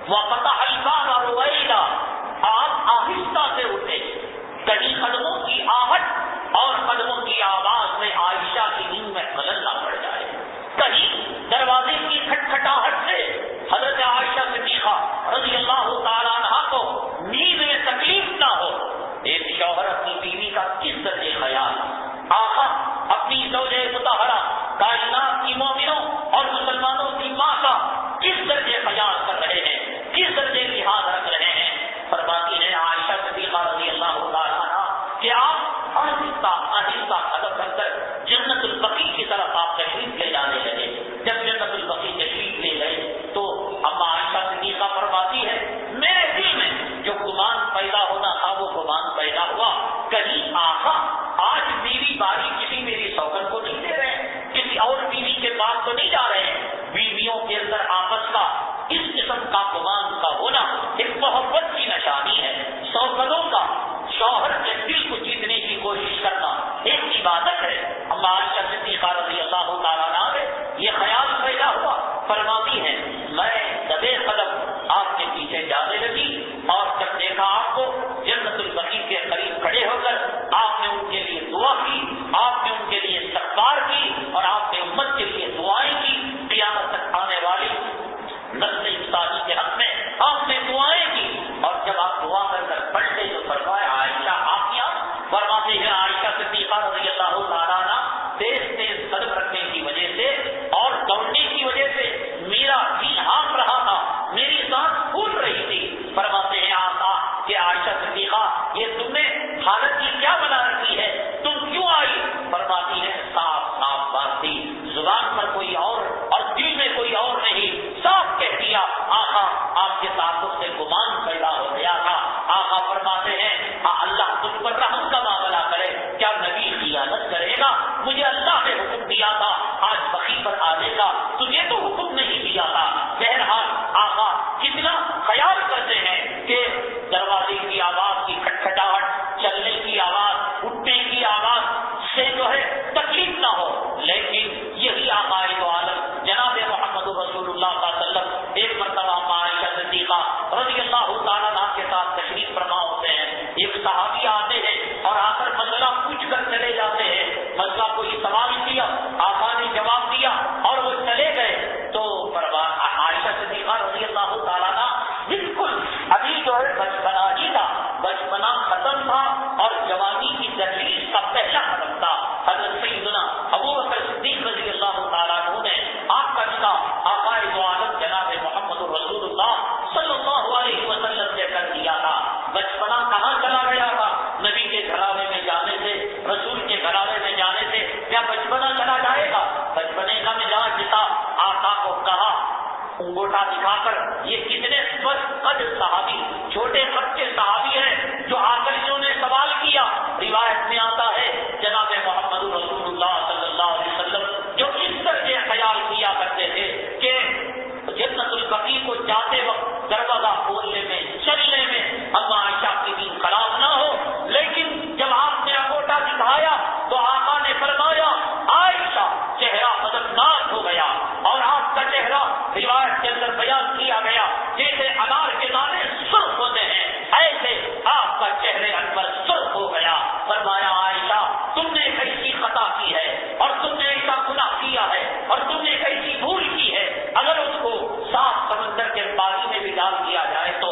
S1: وفتح الباب رویدا، آپ آہستہ سے اٹھے، کہیں قدموں کی آہٹ اور قدموں کی آواز میں عائشہ کی نیند میں خلل نہ پڑ جائے، کہیں دروازے کی کھٹکھٹاہٹ سے حضرت عائشہ صدیقہ رضی اللہ تعالیٰ عنہا کو نیند میں تکلیف نہ ہو۔ ایک شوہر اپنی بیوی کا کس درجے خیال، آقا اپنی زوجہ مطہرہ کائنات کی مومنوں اور مسلمانوں کی ماں کا کس درجے خیال کر رہے ہیں، کس درجے لحاظ رکھ رہے ہیں۔ فرماتی ہے عائشہ صدیقہ رضی اللہ تعالیٰ عنہا کہ آپ آہستہ آہستہ قدم رکھ کر جنت البقیع کی طرف آپ تشریف لے جانے لگے۔ جب جنت البقیع تشریف لے گئے تو اما عائشہ صدیقہ فرماتی ہے میرے دل میں جو گمان پیدا ہونا تھا وہ گمان پیدا ہوا، کہیں آقا آج میری باری کسی میری سوگن کو نہیں دے رہے، کسی اور بیوی کے پاس تو نہیں جا رہے ہیں۔ بیویوں کے اندر آپس کا اس قسم کا گمان کا ہونا ایک محبت کی نشانی ہے۔ سوگنوں کا شوہر کے دل کو جیتنے کی کوشش کرنا ایک عبادت ہے۔ اما عائشہ صدیقہ رضی اللہ تعالیٰ عنہا میں یہ خیال پیدا ہوا، فرماتی ہے میں دبے قدم آپ کے پیچھے جانے لگی اور جب دیکھا آپ کو جنت البقیع کے قریب کھڑے ہو کر آپ نے ان کے لیے دعا کی، آپ نے ان کے لیے استغفار کی اور آپ نے امت کے لیے دعائیں کی، قیامت تک آنے والی نسل انسانی کے حق میں آپ نے دعائیں کی، اور جب آپ دعا کر کر پڑھتے تو فرمایا عائشہ آپ یہاں؟ فرماتے ہیں عائشہ صدیقہ رضی اللہ تعالیٰ عنہ تیز تیز قدم رکھنے کی وجہ سے اور دوڑنے کی وجہ سے میرا دل ہانپ رہا تھا، میری سانس پھول رہی تھی۔ فرماتے ہیں آقا کہ عائشہ صدیقہ یہ تم نے حالت کی کیا بنا رکھی ہے، تم کیوں آئی؟ فرماتی ہے صاف صاف بات تھی، زبان پر کوئی اور دل میں کوئی اور نہیں، صاف کہہ دیا آقا آپ کے تعلق سے گمان پیدا ہو گیا تھا۔ آقا فرماتے ہیں اللہ تم پر رحم کا معاملہ کرے، کیا نبی خیانت کرے گا؟ مجھے اللہ نے حکم دیا تھا آج بقیع پر آنے کا، تجھے تو حکم نہیں دیا تھا۔ بہرحال آقا کتنا خیال کرتے ہیں کہ دروازے کی آواز کی کھٹکھٹاہٹ، چلنے کی آواز، اٹھنے کی آواز سے جو ہے تکلیف نہ ہو، لیکن یہی آقا دو عالم جناب محمد رسول اللہ صلی اللہ علیہ وسلم ایک مرتبہ عائشہ صدیقہ رضی اللہ تعالیٰ عنہ کے ساتھ تشریف فرما ہوتے ہیں، ایک صحابی آتے ہیں اور آ کر مسئلہ پوچھ کر چلے جاتے ہیں، مسئلہ کوئی سوال کیا، آقا نے جواب دیا اور وہ چلے گئے تو عائشہ صدیقہ رضی اللہ تعالیٰ عنہ بالکل ابھی جو ہے بچپنا ہی تھا، بچپنا ختم تھا اور جوانی کی تجلیس کا پہلا قدم تھا۔ حضرت سیدنا ابو بکر صدیق رضی اللہ تعالیٰ عنہ نے آپ کا نکاح آقا دو عالم جناب محمد رسول اللہ صلی اللہ علیہ وسلم سے کر دیا تھا۔ بچپنا کہاں چلا گیا تھا؟ نبی کے گھرانے میں جانے سے، رسول کے گھرانے میں جانے سے کیا بچپنا چلا جائے گا؟ بچپنے کا مزاج تھا۔ آقا کو کہا انگوٹا دکھا کر یہ کتنے قد صحابی، چھوٹے قد کے صحابی ہیں جو آ کر انہوں نے سوال کیا۔ روایت میں آتا ہے جناب محمد رسول اللہ صلی اللہ علیہ وسلم جو اس درجے خیال کیا کرتے تھے کہ جنت البقیع کو جاتے وقت دروازہ کھولنے میں، چلنے میں اما عائشہ کی دین خراب نہ ہو، لیکن جب آپ نے انگوٹا دکھایا تو آقا نے فرمایا عائشہ چہرہ بدناک ہو گیا، اور آپ کا چہرہ روایت کے اندر بیان کیا گیا جیسے انار کے دانے سرخ ہوتے ہیں، ایسے آپ کا چہرے انور سرخ ہو گیا۔ فرمایا عائشہ تم نے ایک ایسی خطا کی ہے اور تم نے ایسا گناہ کیا ہے اور تم نے ایک ایسی بھول کی ہے، اگر اس کو صاف سمندر کے پانی میں بھی ڈال دیا جائے تو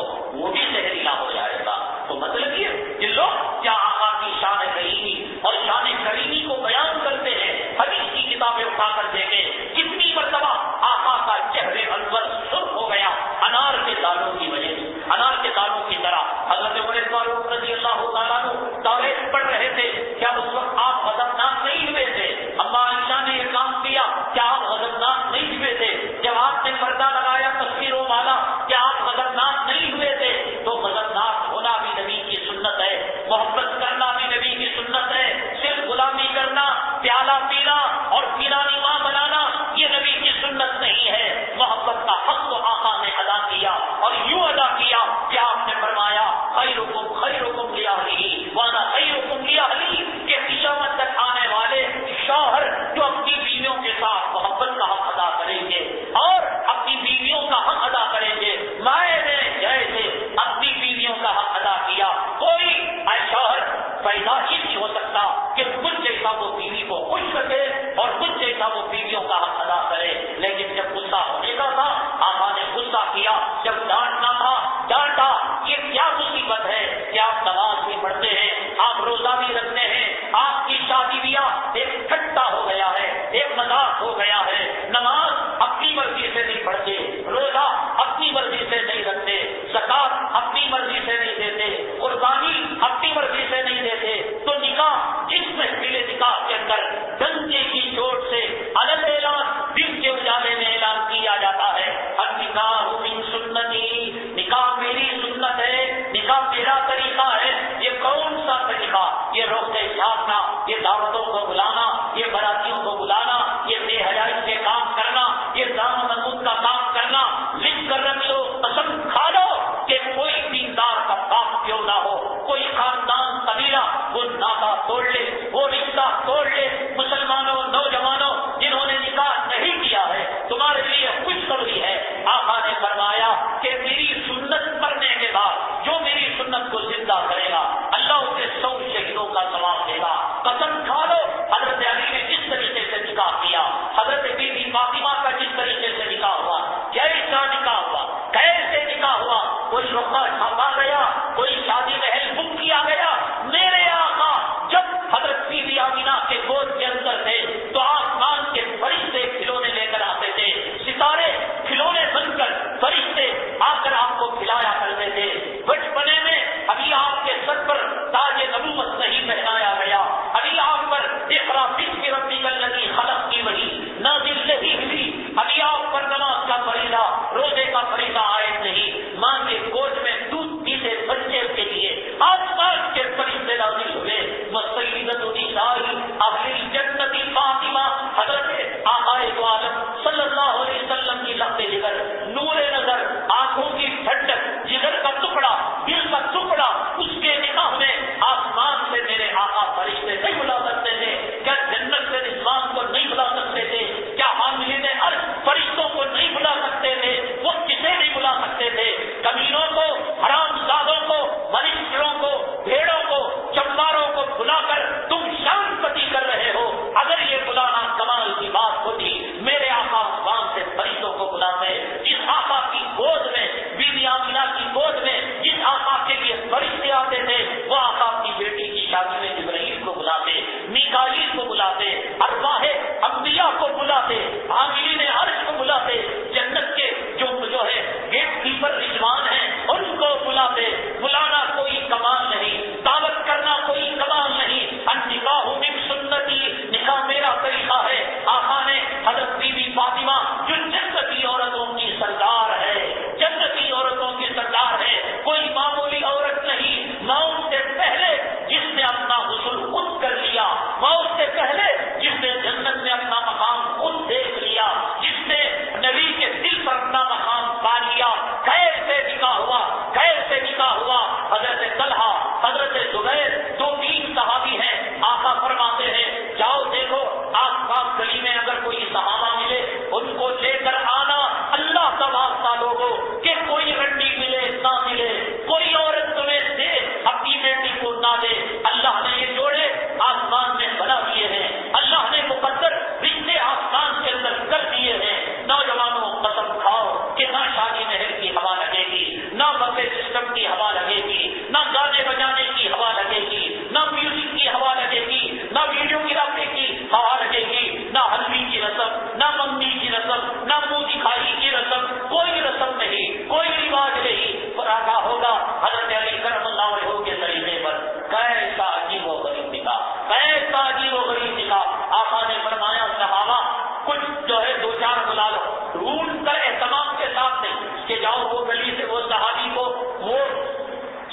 S1: فرمایا کہ میری سنت مرنے کے بعد جو میری سنت کو زندہ کرے گا اللہ اسے 100 شہیدوں کا ثواب دے گا. قسم کھا لو حضرت علی نے جس طریقے سے نکاح کیا, حضرت بی بی فاطمہ کا جس طریقے سے نکاح ہوا, کیسا نکاح ہوا, کیسے نکاح ہوا, کوئی رقعہ چھاپا گیا, کوئی شادی محل بک کیا گیا. میرے آقا جب حضرت بی بی آمینہ کے گود کے اندر تھے تو آسمان کے فرشتے کھلونے لے کر آتے تھے, ستارے کھلونے بن کر فرشتے آ کر آپ کو کھلایا کرتے تھے. بچپنے میں ابھی آپ کے سر پر تاج نبوت نہیں پہنایا گیا, ابھی آپ پر اقرا بسم ربک الذی خلق کی وحی نازل نہیں ہوئی, ابھی آپ پر نماز کا فریضہ روزے کا فریضہ عائد نہیں. ماں کے گود میں دودھ پیتے بچے کے لیے آسمان کے فرشتے نازل ہوئے. وسیدۃ نساء اہل الجنت فاطمہ حضرت آقا دو عالم صلی اللہ علیہ وسلم کی لخت جگر, نور نظر, آنکھوں کی ٹھنڈک, جگر کا ٹکڑا, دل کا ٹکڑا, اس کے نکاح میں آسمان سے میرے آقا فرشتے نہیں بلا سکتے تھے. کیا جنت سے رضوان کو نہیں بلا سکتے تھے؟ کیا حاملین عرش فرشتوں کو نہیں بلا سکتے تھے؟ وہ کسے نہیں بلا سکتے تھے؟ کمینوں کو, حرام زادوں کو, منشروں کو, بھیڑوں کو, چمباروں کو بلا کر تم شان پتی کر رہے ہو. اگر یہ بلانا کمال کی بات ہوتی میرے آقا آسمان سے فرشتوں کو بلاتے. جس آقا کی گود میں بی بی آمینہ کی گود میں جس آقا کے لیے فرشتے آتے تھے وہ آقا اپنی بیٹی کی شادی میں جبرائیل کو بلاتے, میکائیل کو بلاتے, ارواح انبیاء کو بلاتے, حاملین عرش کو بلاتے, جنت کے جو ہے گیٹ کیپر رضوان ہیں ان کو بلاتے. بلانا کوئی کمال نہیں, دعوت کرنا کوئی کمال نہیں. النکاح من سنتی, نکاح میرا طریقہ ہے. آقا نے حضرت بی بی فاطمہ جو جنتی عورتوں کی سردار ہے, جنتی عورتوں کی سردار ہے, کوئی معمولی عورت نہیں. موت سے پہلے جس نے اپنا غسل خود کر لیا, موت سے پہلے جس نے جنت میں اپنا مقام خود دیکھ لیا, جس نے نبی کے دل پر اپنا مقام پا لیا. کیسے نکاح ہوا, کیسے نکاح ہوا. حضرت طلحہ, حضرت زبیر, 2-3 صحابی ہیں. آقا فرماتے ہیں جاؤ دیکھو آس پاس گلی میں اگر کوئی صحابہ ملے ان کو لے کر آنا. اللہ کا واسطہ لوگوں کہ کوئی رنڈی ملے نہ ملے, کوئی عورت تمہیں دے اپنی بیٹی کو نہ دے. اللہ نے یہ جوڑے آسمان میں بنا دیے ہیں, اللہ نے مقدر رشتے آسمان کے اندر کر دیے ہیں. نوجوانوں قسم کھاؤ کہ نہ شادی محل کی ہوا لگے گی, نہ بفے سسٹم کی ہوا لگے گی, نہ گانے بجانے کی ہوا لگے گی, نہ میوزک کی ہوا لگے گی, نہ ویڈیو گرافی کی ہوا لگے گی, نہ ہلوی کی رسم, نہ منگنی کی رسم, نہ منہ دکھائی کی رسم. کوئی رسم نہیں, کوئی رواج نہیں. پراٹھا ہوگا حضرت علی کرم اللہ وجہہ کے طریقے پر. کیسا عجیب و غریب نکاح, کیسا عجیب و غریب نکاح. آقا نے فرمایا صحابہ کچھ جو ہے 2-4 بلا لو, ڈھونڈ کر اہتمام کے ساتھ نہیں کہ جاؤ وہ گلی سے وہ صحابی کو, وہ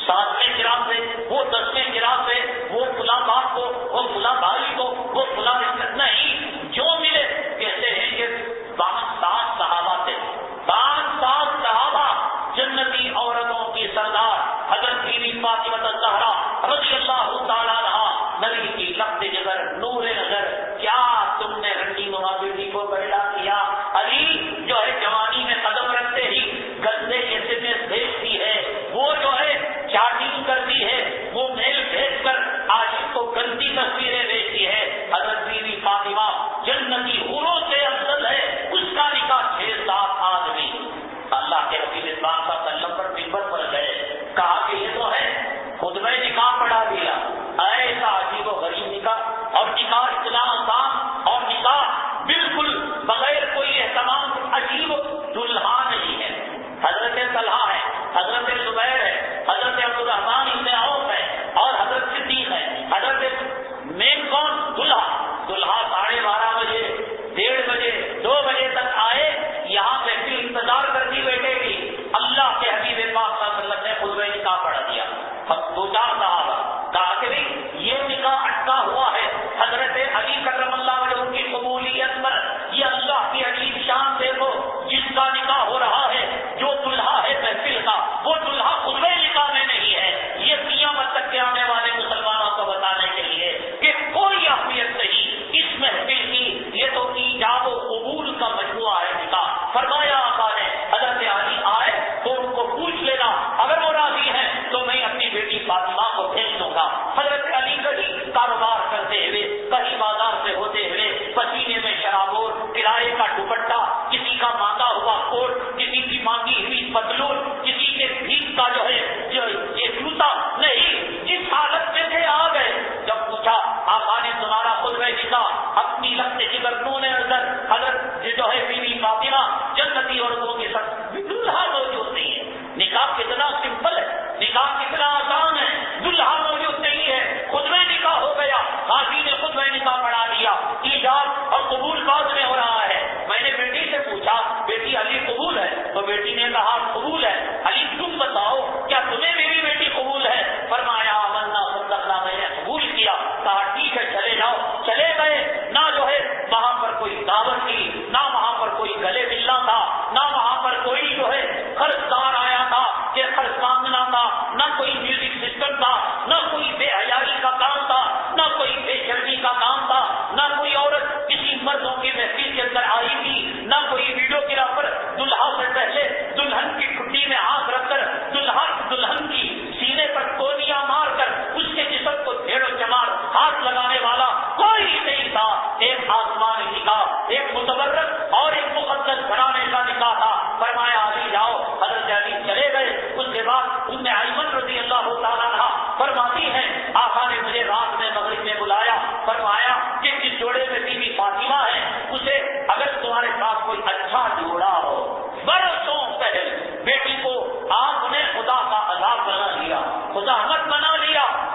S1: 7ویں گراف سے, وہ 10ویں گراف سے, وہ فلاں باپ کو, وہ فلاں بھائی کو, وہ فلاں نہیں, جو ملے. کہتے ہیں کہ 5 صحابہ تھے, 5 صحابہ جنتی عورتوں کی سردار حضرت بی بی فاطمہ الزہرا رضی اللہ تعالیٰ عنہا, نبی کی لخت جگر, نور نظر. کیا تم نے رنڈی نما بیٹی کو پیدا کیا؟ علی جو ہے جوانی میں قدم رکھتے ہی گندے SMS بھیجتی ہے, وہ جو ہے چیٹنگ کرتی ہے, وہ میل بھیج کر عاشق کو گندی تصویریں بھیجتی ہے. حضرت بی بی فاطمہ جنتی حوروں سے افضل ہے, اس کا نکاح 6-7 آدمی اللہ کے حبیب اسلام صلی اللہ علیہ وسلم پر منبر پر گئے, کہا کہ یہ تو ہے خود میں نکاح پڑھا دیا. ایسا عجیب و غریب نکاح, اور نکاح اتنا آسان, اور نکاح بالکل بغیر کوئی اہتمام. عجیب دلہا نہیں ہے, حضرت طلحہ ہے, حضرت زبیر ہے, حضرت عبدالرحمن ابن عوف ہے, اور حضرت صدیق ہے. حضرت مین کون؟ دلہا. دلہا 12:30 بجے, 1:30 بجے, 2 بجے تک آئے, یہاں محفل انتظار کرتی بیٹھے گی. اللہ کے حبیب پاک صلی اللہ علیہ وسلم نے خود میں نکاح پڑھا دیا. 2-4 صحابہ کہا کہ یہ نکاح اٹکا ہوا ہے حضرت علی کرم اللہ وجہہ کی قبولیت پر. یہ اللہ کی عجیب شان دیکھو, جس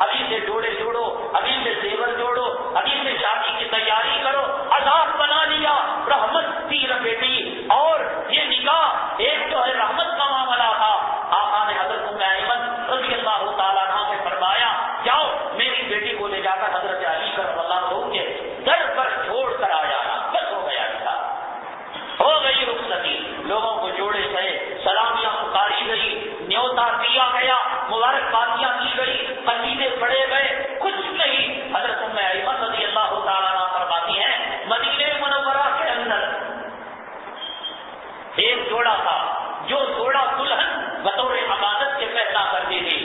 S1: ابھی سے جوڑے جوڑو، ابھی سے زیور جوڑو، ابھی سے شادی کی تیاری کرو، عذاب بنا لیا، رحمت تھی بیٹی۔ اور یہ نکاح ایک جو ہے رحمت کا معاملہ تھا۔ آقا نے حضرت ام ایمن رضی اللہ تعالیٰ عنہ سے فرمایا جاؤ میری بیٹی کو لے جا کر حضرت علی کرم اللہ وجہہ کے در پر چھوڑ کر آ جانا۔ بس ہو گیا تھا، ہو گئی رخصتی، لوگوں کو جوڑے گئے، سلامیاں پکاری گئی، نیوتا دیا گیا، مبارکبادیاں دی گئی، قصیدے پڑھے گئے، کچھ نہیں۔ حضرت ام ایمن رضی اللہ تعالیٰ عنہ فرماتی ہیں مدینہ منورہ کے اندر ایک جوڑا تھا جو جوڑا دلہن بطور عبادت کے پہنا کرتی تھی،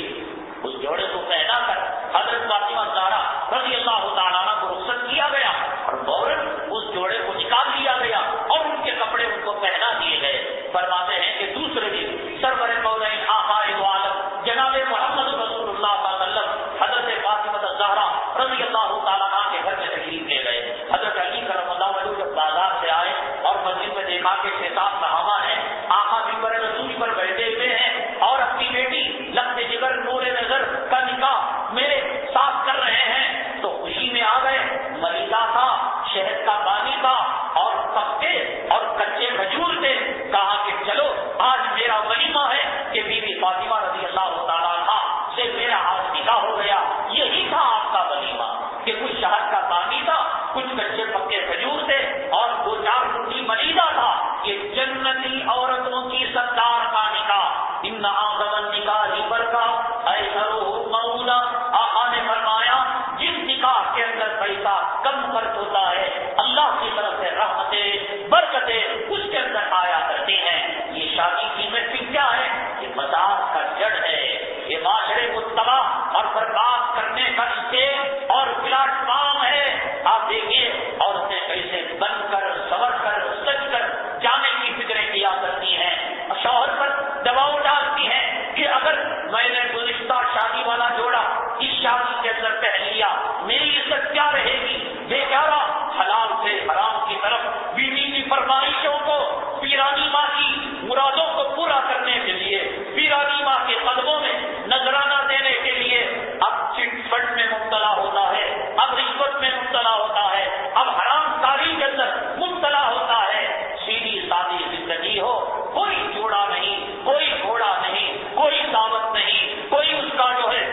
S1: اس جوڑے کو پہنا کر حضرت فاطمہ زہرا رضی اللہ تعالیٰ عنہ کو رخصت کیا گیا اور فوراً اس جوڑے کو نکال لیا گیا اور ان کے کپڑے ان کو پہنا دیے گئے۔ فرماتے ہیں کہ دوسرے دن سرور کونین آقا دو عالم جناب محمد رسول اللہ صلی اللہ علیہ وسلم حضرت فاطمہ زہرا رضی اللہ تعالیٰ عنہ کے گھر میں تشریف لے گئے۔ حضرت علی کرم اللہ وجہہ جب بازار سے آئے اور مسجد میں دیکھا کہ 6-7 صحابہ ہیں، آقا منبر رسول پر بیٹھے ہوئے ہیں اور اپنی بیٹی لفظ جگر نور نظر کا نکاح میرے ساتھ کر رہے ہیں تو خوشی میں آ گئے۔ ملیدہ تھا، شہد کا پانی تھا اور پکے اور کچے کھجور تھے۔ کہا کہ چلو آج میرا ولیمہ ہے کہ بی بی فاطمہ رضی اللہ تعالیٰ عنہ سے میرا آج نکاح ہو گیا۔ یہی تھا آپ کا ولیمہ کہ کچھ شہد کا پانی تھا، کچھ کچے پکے کھجور تھے اور 2-4 روٹی ملیدہ تھا۔ یہ جنتی عورتوں کی سردار کا نکاح، ان اعظم النکاح برکا ایسرہ مولا۔ آقا نے فرمایا جس نکاح کے اندر پیسہ کم خرچ ہوتا ہے اللہ کی طرف سے رحمتیں برکتیں اس کے اندر آیا کرتے ہیں۔ یہ شادی کی محفل کیا ہے؟ یہ مزاج کا جڑ ہے، یہ معاشرے کو تباہ اور برباد کرنے کا اسٹیج اور پلیٹ فارم ہے۔ آپ دیکھیے عورتیں کیسے بن کر سنور کر سج کر جانے کی فکریں کیا کرتی ہیں، شوہر پر دباؤ ڈالتی ہیں کہ اگر میں نے گزشتہ شادی والا جوڑا اس شادی کے اندر پہن لیا میری عزت کیا رہے گی؟ بے چارہ حلال سے حرام کی طرف بیوی کی فرمائشوں کو، پیرانی ماں کی مرادوں کو پورا کرنے کے لیے، پیرانی ماں کے قدموں میں نذرانہ دینے کے لیے اب چٹ فنڈ میں مبتلا ہوتا ہے، اب رشوت میں مبتلا ہوتا ہے، اب حرام کاری کے اندر مبتلا ہوتا ہے۔ سیدھی سادی زندگی ہو، کوئی جوڑا نہیں، کوئی گھوڑا نہیں، کوئی دعوت نہیں، کوئی اس کا جو ہے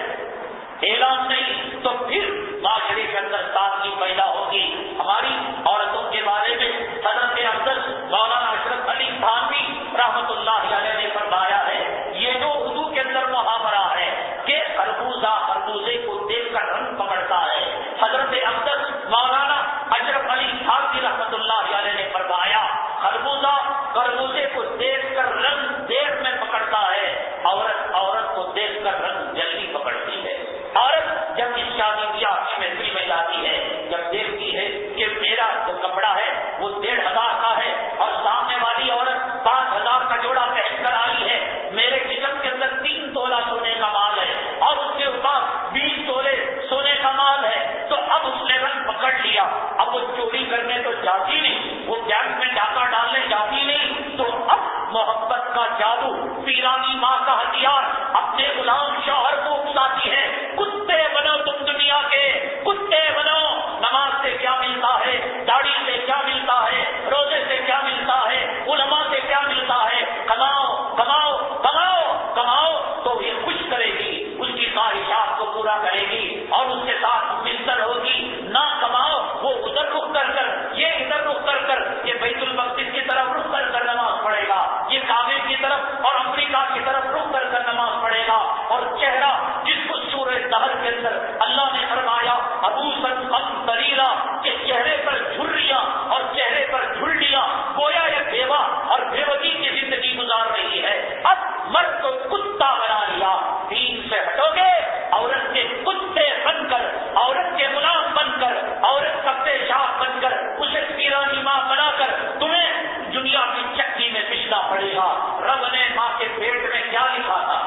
S1: اعلان نہیں، تو پھر معاشرے کے اندر سادگی پیدا ہوگی۔ ہماری عورتوں کے بارے میں حضرت افضل مولانا اشرف علی تھانوی رحمۃ اللہ علیہ نے فرمایا ہے، یہ جو اردو کے اندر محاورہ ہے کہ خربوزہ خربوزے کو دیکھ کر رنگ پکڑتا ہے، حضرت افضل مولانا اشرف علی تھانوی رحمۃ اللہ علیہ نے فرمایا خربوزہ خربوزے کو دیکھ کر رنگ دیر میں پکڑتا ہے، عورت کو دیکھ کر رنگ جلدی پکڑتی ہے۔ عورت جب اس شادی بیاہ کی محفل میں جاتی ہے، جب دیکھتی ہے کہ میرا جو کپڑا ہے وہ 1,500 کا ہے اور سامنے والی عورت 5,000 کا جوڑا پہن کر آئی ہے، میرے جسم کے اندر 3 تولہ سونے کا مال ہے اور اس کے اوپر 20 تولے سونے کا مال ہے، تو اب اس نے رنگ پکڑ لیا۔ اب وہ چوری کرنے تو جاتی نہیں، وہ بینک میں ڈاکہ ڈالنے جاتی نہیں، تو اب محبت کا جادو، پیرانی ماں کا ہتھیار اپنے غلام شوہر کو اکساتی ہے، کتے بنو تم دنیا کے، کتے بنو۔ نماز سے کیا ملتا ہے، داڑھی سے کیا ملتا ہے، روزے سے کیا ملتا ہے، علماء سے کیا ملتا ہے؟ کماؤ کماؤ کماؤ کماؤ تو یہ خوش کرے گی، اس کی خواہشات کو پورا کرے گی اور اس کے ساتھ ملتر ہوگی۔ نہ کماؤ، وہ ادھر رخ کر یہ ادھر رخ کر یہ بیت المقدس کی طرف رخ کر نماز پڑھے گا، یہ کعبے کی طرف اور امریکہ کی طرف رخ کر نماز پڑھے گا، اور چہرہ جس کو سورہ دہر کے اندر اللہ نے فرمایا عبوسن قمطریرا کہ چہرے پر جھریاں اور چہرے پر جھلڈیاں، گویا یہ بیوہ اور بیوتی کی زندگی گزار رہی ہے۔ اب مرد کو کتا بنا لیا، دین سے ہٹو گے، عورت کے کتے بن کر، عورت کے غلام بن کر، عورت کا پیشاب بن کر، اسے پیرانی ماں بنا کر تمہیں دنیا کی چکی میں پسنا پڑے گا۔ رب نے ماں کے پیٹ میں کیا لکھا تھا؟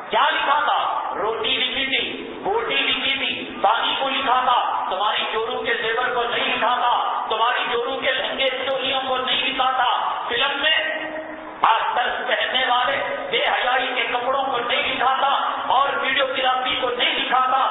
S1: کیا لکھا تھا؟ روٹی لکھی تھی، بوٹی لکھی تھی، پانی کو لکھا تھا، تمہاری چوروں کے زیور کو نہیں لکھا تھا، تمہاری چوروں کے لہنگے چولیوں کو نہیں لکھا تھا، فلم میں طرز پہننے والے بے حیائی کے کپڑوں کو نہیں لکھا تھا اور ویڈیو گرافی کو نہیں لکھا تھا۔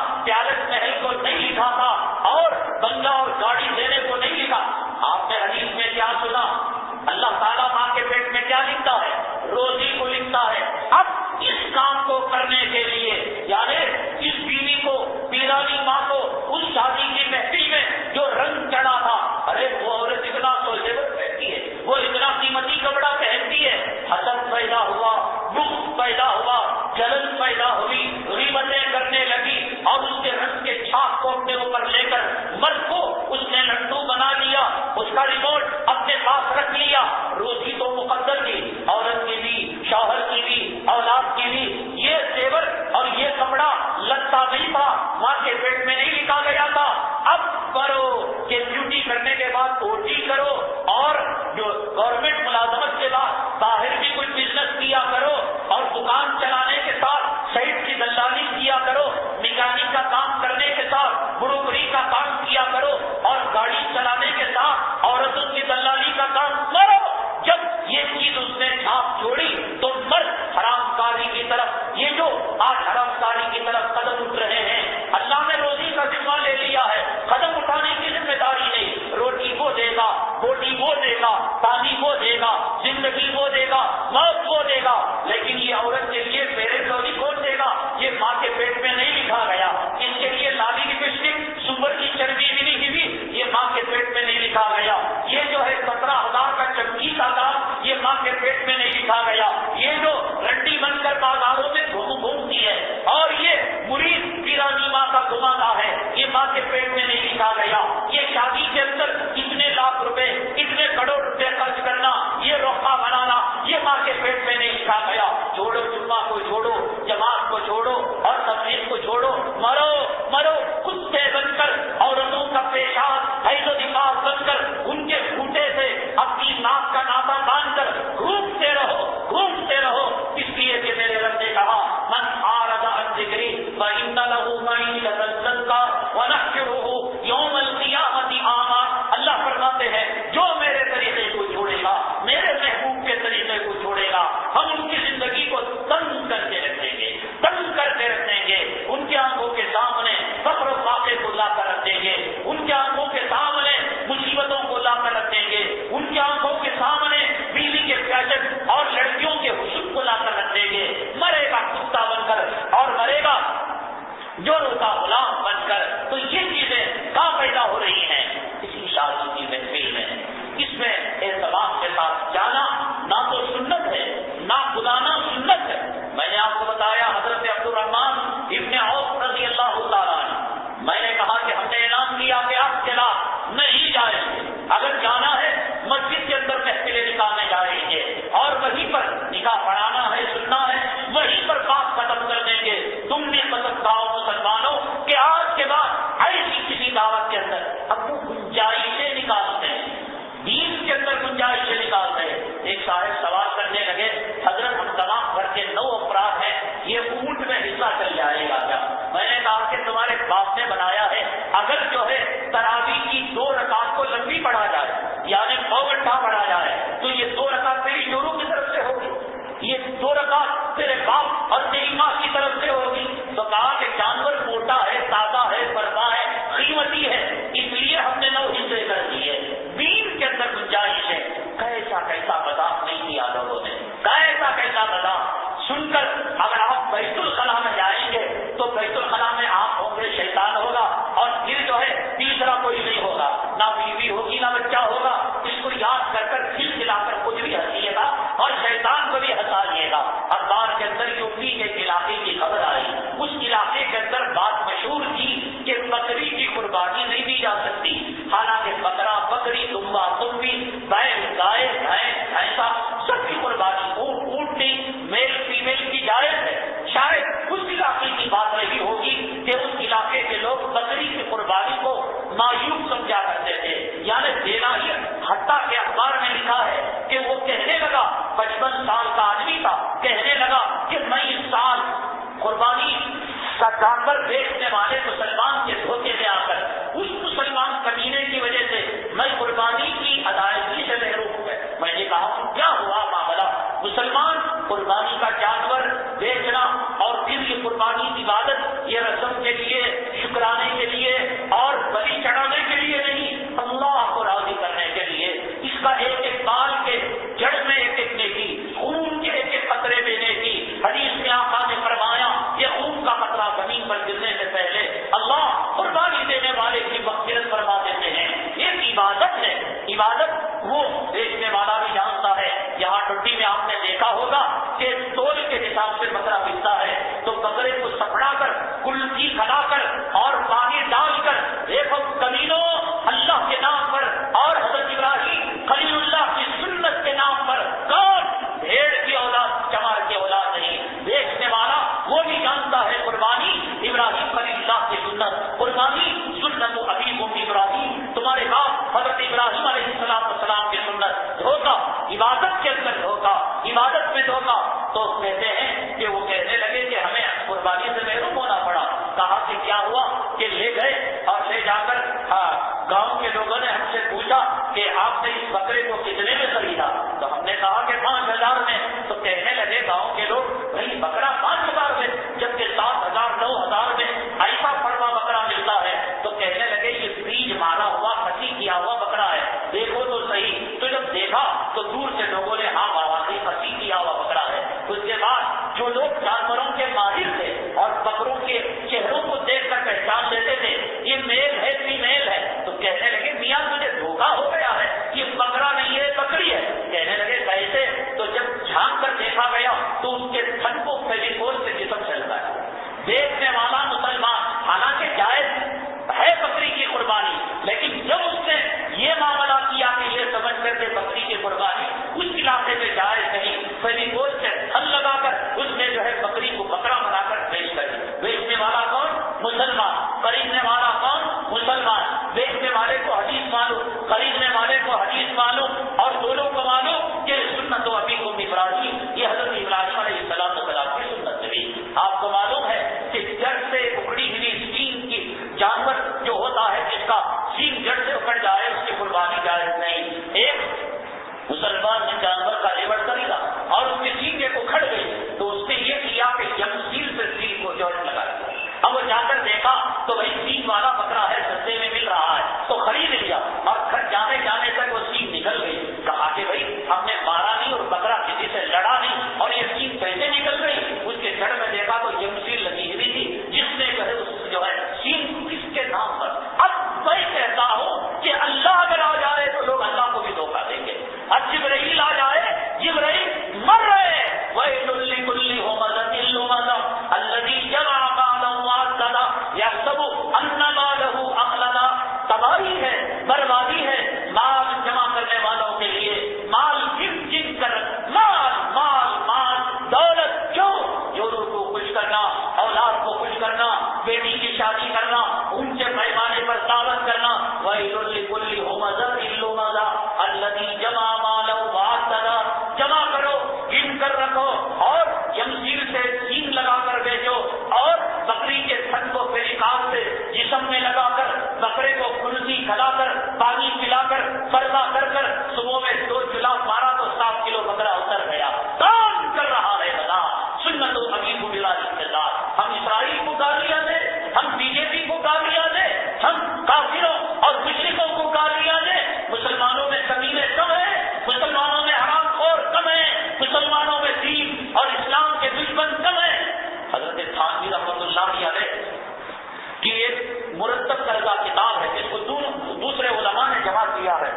S1: پیدا ہوا، جلن پیدا ہوئی، غیبتیں کرنے لگی اور اس کے رنگ کے چھاپ کو اپنے اوپر لے کر مرد کو اس نے لڈو بنا لیا، اس کا ریموٹ اپنے پاس رکھ لیا۔ روزی تو مقدر تھی، عورت کی بھی، شوہر کی بھی، اولاد کی بھی، یہ زیور اور یہ کپڑا لگتا نہیں تھا، ماں کے پیٹ میں نہیں لکھا گیا تھا۔ اب کرو کہ ڈیوٹی کرنے کے بعد اوٹی کرو اور جو گورنمنٹ ملازمت کے بعد باہر بھی کوئی بزنس کیا کرو اور دکان چلانے کے ساتھ سائٹ کی دلالی کیا کرو، میکینک کا کام کرنے کے ساتھ بروکری کا کام کیا کرو اور گاڑی چلانے کے ساتھ عورتوں کی دلالی کا کام کرو۔ جب یہ چیز اس نے چھاپ چھوڑی تو مرد حرام کاری کی طرف، یہ جو آج حرام کاری کی طرف قدم اٹھ رہے ہیں، اللہ نے روزی کا ذمہ لے لیا ہے، قدم اٹھانے کی ذمہ داری نہیں، روٹی وہ دے گا، بوٹی وہ دے گا، پانی وہ دے گا، زندگی وہ دے گا، موت وہ دے گا، لیکن یہ عورت کے لیے پیرے روزی کون دے گا؟ یہ ماں کے پیٹ میں نہیں لکھا گیا، اس کے لیے لالی لپسٹک، سور کی چربی بھی نہیں ہوئی، یہ ماں کے پیٹ میں نہیں لکھا گیا، یہ جو ہے 17,000 کا چمکی کا دام، یہ ماں کے پیٹ میں نہیں لکھا گیا، یہ جو رنڈی بن کر بازاروں میں گھومتی ہے اور یہ مرید پیرانی ماں کا گھماتا ہے، یہ ماں کے پیٹ میں نہیں لکھا گیا، یہ شادی کے اندر اتنے لاکھ روپے، اتنے کروڑ روپے خرچ کرنا، یہ روقہ بنانا، یہ ماں کے پیٹ میں نہیں لکھا گیا۔ چھوڑو جمعہ کو، چھوڑو جماعت کو، چھوڑو اور تبلیغ کو چھوڑو، مرو مرو کتے بن کر، عورتوں کا پیشاب حیض و نفاس بن کر، ان کے گھوٹے سے اپنی ناک کا ناتا باندھ کر گھومتے رہو، گھومتے رہو، اس لیے کہ میرے رب نے کہا من اعرض عن ذکری فإن له معیشة ضنکا ونحشره یوم القیامة اعمی۔ اللہ فرماتے ہیں جو میرے طریقے کو چھوڑے گا، میرے محبوب کے طریقے کو چھوڑے گا، ہم ان کی زندگی کو تنگ کر کے رکھیں گے، تنگ کر کے رکھیں گے، ان کی آنکھوں کے سامنے فقر و فاقے کو لا کر رکھیں گے، ان کی آنکھوں کے سامنے مصیبتوں کو لا کر رکھیں گے، ان کی آنکھوں کے سامنے بیوی کے فیشن اور لڑکیوں کے حسن کو لا کر رکھیں گے، مرے گا کتا بن کر اور مرے گا جو روتا غلام بن کر۔ تو یہ چیزیں کہاں پیدا ہو رہی ہیں؟ اسی شادی کی محفل میں، اس میں اہتمام کے ساتھ جانا نہ تو سنت ہے، نہ بلانا سنت ہے۔ میں نے آپ کو بتایا حضرت عبد الرحمن ابن عوف رضی اللہ تعالیٰ عنہ، میں نے کہا کہ ہم نے اعلان کیا کہ آپ کے خلاف نہیں جائیں گے، اگر جانا ہے مسجد کے اندر محفلیں نکالنے جائیں گے اور وہیں پر نکاح پڑھانا ہے، سننا ہے، وہیں پر بات ختم کر دیں گے۔ تم بھی قسم کھاؤ مسلمانوں کہ آج کے بعد ایسی کسی دعوت کے اندر اب وہ گنجائشیں نکالتے ہیں، دین کے اندر گنجائشیں نکالتے ہیں۔ ایک صاحب سوال کرنے لگے، حضرت ہم تمام گھر کے 9 افراد ہیں، یہ اونٹ میں حصہ چل جائے گا کیا؟ میں نے کہا کہ تمہارے باپ نے بنایا ہے، اگر جو ہے تراویح کی 2 رکعت کو لمبی پڑھا جائے، یعنی 9 گھنٹہ پڑھا جائے، تو یہ 2 رکعت تیری شروع کی طرف سے ہوگی، یہ 2 رکعت تیرے باپ اور تیری ماں کی طرف سے ہوگی۔ تو کہا کہ جانور موٹا ہے، تازہ ہے، برپا ہے، قیمتی ہے، اس لیے ہم نے 9 حصے کر دیے۔ دین کے اندر گنجائش ہے۔ کیسا کیسا مذاق نہیں کیا لوگوں نے، کیسا کیسا مذاق سن کر اگر آپ بیت الخلا میں جائیں گے تو بیت الخلا میں آپ ہوں گے، شیطان ہوگا اور پھر جو ہے تیسرا کوئی نہیں ہوگا، نہ بیوی ہوگی نہ بچہ ہوگا۔ اس کو یاد کر کر کھل کھلا کر خود بھی ہنسیے گا اور شیطان کو بھی ہنسائیے گا۔ اخبار کے اندر یوپی کے علاقے کی خبر آئی، اس علاقے کے اندر بات مشہور تھی کہ بکری کی قربانی نہیں دی جا سکتی، حالانکہ بکرا بکری، دمبا دمبی، بیل گائے بھینس بھینسا سب کی قربانی، اونٹ اونٹنی، میل فیمیل کی جائز ہے۔ شاید اس علاقے کی بات رہی ہوگی کہ اس علاقے کے لوگ بکری کی قربانی کو مایوب سمجھا کرتے تھے، یعنی دینا ہی۔ حتیٰ کہ اخبار میں لکھا ہے کہ وہ کہنے لگا، 55 سال کا آدمی تھا، کہنے لگا کہ میں اس سال قربانی کا جانور بیچنے والے مسلمان کے دھوکے میں آ کر اس مسلمان کمینے کی وجہ سے میں قربانی کی ادائیگی سے محروم ہے۔ میں نے کہا کیا ہوا معاملہ؟ مسلمان قربانی کا جانور بیچنا اور پھر یہ قربانی کی عبادت، یہ رسم کے لیے، شکرانے کے لیے اور بلی چڑھانے کے لیے نہیں، اللہ کو راضی کرنے کے لیے۔ اس کا ایک ایک بال کے جڑ میں ایک ایک نیکی، خون کے ایک ایک قطرے میں نیکی۔ حدیث میں آقا نے فرمایا یہ خون کا قطرہ زمین پر گرنے سے پہلے اللہ قربانی دینے والے کی مغفرت فرما دیتے ہیں۔ ایک عبادت ہے، عبادت وہ بیچنے والا بھی جانتا ہے، یہاں چھٹی میں آپ نے دیکھا ہوگا کہ تول کے حساب سے بکرا ملتا ہے تو بکرے کو سپڑا کر کلفی کھلا کر اور پانی ڈال کر دیکھو کمینوں اللہ کے نام پر اور حضرت ابراہیم خلیل اللہ کی سنت کے نام پر کون بھیڑ کی اولاد چمار کی اولاد نہیں دیکھنے والا وہ بھی جانتا ہے قربانی ابراہیم خلیل اللہ کی سنت قربانی سنت ابیکم ابراہیم تمہارے باپ حضرت ابراہیم علیہ السلام کی سنت دھوکہ عبادت کے اندر دھوکہ عبادت میں دھوکہ تو کہتے ہیں کہ وہ کہنے لگے کہ ہمیں قربانی سے محروم ہونا پڑا کہا کہ کیا ہوا کہ لے گئے اور لے جا کر گاؤں کے لوگوں نے ہم سے پوچھا کہ آپ نے اس بکرے کو کتنے میں خریدا تو ہم نے کہا کہ 5,000 میں تو کہنے لگے گاؤں کے لوگ بھائی بکرا 5,000 میں جبکہ 7,000 9,000 میں ایسا پڑوا بکرا ملتا ہے تو کہنے لگے یہ بیج مارا ہوا کسی کیا ہوا بکرا ہے دیکھو تو صحیح تو جب دیکھا تو دور سے لوگوں نے ہاں واقعی کسی کیا ہوا بکرا ہے اس کے بعد جو لوگ جانوروں کے ماہر تھے اور بکروں کے چہروں کو دیکھ کر پہچان لیتے تھے یہ میل ہے فیمیل ہے تو کہنے لگے میاں تجھے دھوکہ ہو گیا ہے یہ بکرا نہیں ہے بکری ہے کہنے لگے کیسے تو جب جھانک کر دیکھا گیا تو اس کے تھن کو فیویکول سے جسم چلتا ہے دیکھنے والا مسلمان حالانکہ جائز ہے بکری کی قربانی لیکن جب اس نے یہ معاملہ کیا کہ یہ سمجھ کر کے بکری کی قربانی اس علاقے میں جائز نہیں فیویکول سے تھن لگا کر اس میں جو ہے بکری کو بکرا بنا کر پیش کری بیچنے والا کون مسلمان خریدنے والا کون مسلمان بیچنے والے کو حدیث معلوم خریدنے والے کو حدیث معلوم اور دونوں کو معلوم کہ سنت و ابیکم ابراہیم یہ حضرت ابراہیم علیہ السلام کی سنت تھی آپ کو معلوم ہے کہ جڑ سے اکڑی ہوئی سین کی جانور جو ہوتا ہے جس کا سین جڑ سے اکڑ جائے اس کی قربانی جائز نہیں ایک مسلمان نے جانور کا لیور خریدا اور اس کے سینگے کو کھڑ گئی تو اس نے یہ کیا کہ جب سیل سے سیل کو جوڑ لگا اب وہ جا کر دیکھا تو بھائی سین والا بکرا ہے سستے میں مل رہا ہے تو خرید لیا اور گھر جانے تک وہ سین نکل گئی کہا کہ بھائی ہم نے مارا نہیں اور بکرا کسی سے لڑا نہیں اور یہ سین کیسے نکل گئی اس کے جڑ میں دیکھا تو یہ سیل لگی ہوئی تھی جس نے جو ہے سین کس کے نام پر اب میں کہتا ہوں کہ اللہ اگر آ جائے تو لوگ اللہ کو بھی دھوکہ دیں گے اور جبرائیل آ جائے جبرائیل مر رہے وَيْلٌ لِكُلِّ هُمَزَةٍ لُمَزَةٍ الَّذِي جَمَعَ مَالًا وَعَدَّدَهُ يَحْسَبُ أَنَّ مَالَهُ أَخْلَدَ تباہی ہے بربادی ہے مال جمع کرنے والوں کے لیے مال گن کر مال مال مال دولت کیوں جوروں کو خوش کرنا اولاد کو خوش کرنا بیٹی کی شادی کرنا اونچے پیمانے پر دعوت کرنا وَيْلٌ لِكُلِّ هُمَزَةٍ لُمَزَةٍ الَّذِي جَمَعَ مَالًا وَعَدَّدَهُ جمع کرو گن کر رکھو اور یمسیل سے سین لگا کر بیچو اور بکری کے تھن کو فیریکال سے جسم میں لگا کر بکرے کو کلسی کھلا کر پانی پلا کر پردہ کر کر صبح میں 2 گلاس مارا تو 7 کلو بکرا اتر گیا کون کر رہا ہے بتا سنت و ابیکم ابراہیم کے ساتھ ہم اسرائیل کو گالیاں دیں ہم بی جے پی کو گالیاں دیں ہم کافروں اور مشرکوں کو گالیاں دیں مسلمانوں میں کمینے کم ہیں مسلمانوں میں حرام خور کم ہیں مسلمانوں میں دین اور اسلام کے دشمن کم ہیں حضرت تھانوی رحمۃ اللہ علیہ کی ایک مرتب کردہ کتاب ہے جس کو دوسرے علماء نے جمع کیا ہے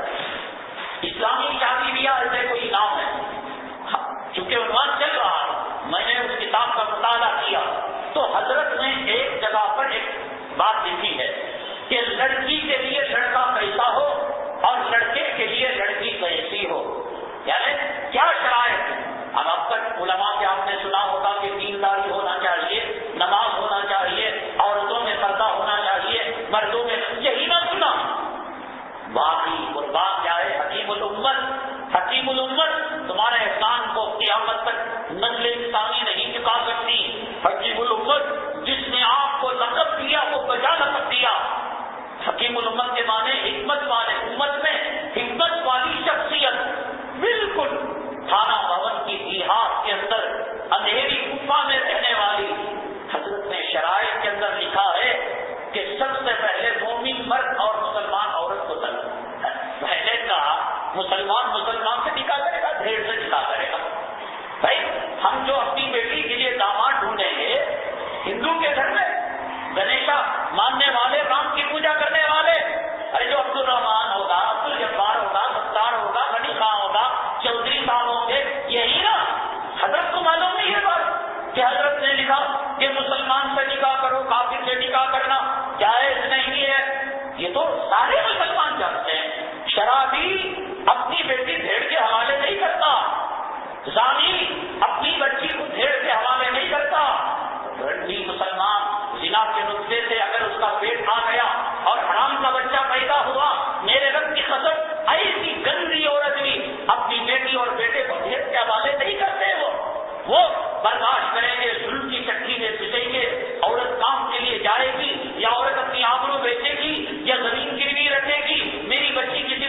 S1: اسلامی شادی بیاہ ایسے کوئی نام ہے چونکہ عنوان چل رہا ہے میں نے اس کتاب کا مطالعہ کیا تو حضرت نے ایک جگہ پر ایک بات لکھی ہے کہ لڑکی کے لیے لڑکا کیسا ہو اور لڑکے کے لیے لڑکی کیسی ہو یعنی کیا شرائط اب اب تک علماء سے آپ نے سنا ہوگا کہ دینداری ہونا چاہیے نماز ہونا چاہیے عورتوں میں پردہ ہونا چاہیے مردوں میں یہی نہ سنا باقی قربان کیا ہے حکیم الامت تمہارے احسان کو قیامت تک نسل انسانی نہیں چکا سکتی حکیم الامت جس نے آپ کو لقب دیا وہ بجا لقب دیا حکیم الامت مسلمان سے نکاح کرو، کافر سے نکاح کرنا جائز نہیں ہے، یہ تو سارے مسلمان جانتے ہیں۔ شرابی اپنی بیٹی بھیڑ کے حوالے نہیں کرتا، زانی اپنی بچی کو بھیڑ کے حوالے نہیں کرتا۔ رنڈی مسلمان زنا کے نقطے سے اگر اس کا پیٹ آ گیا اور حرام کا بچہ پیدا ہوا، میرے رب کی قسم ایسی گندی عورت بھی اپنی بیٹی اور بیٹے کو بھیڑ کے حوالے نہیں کرتے، وہ برداشت کریں گے، ظلم کی چٹھی میں پسیں گے۔ عورت کام کے لیے جائے گی یا عورت اپنی آبرو بیچے گی یا زمین گروی رکھے گی؟ میری بچی کسی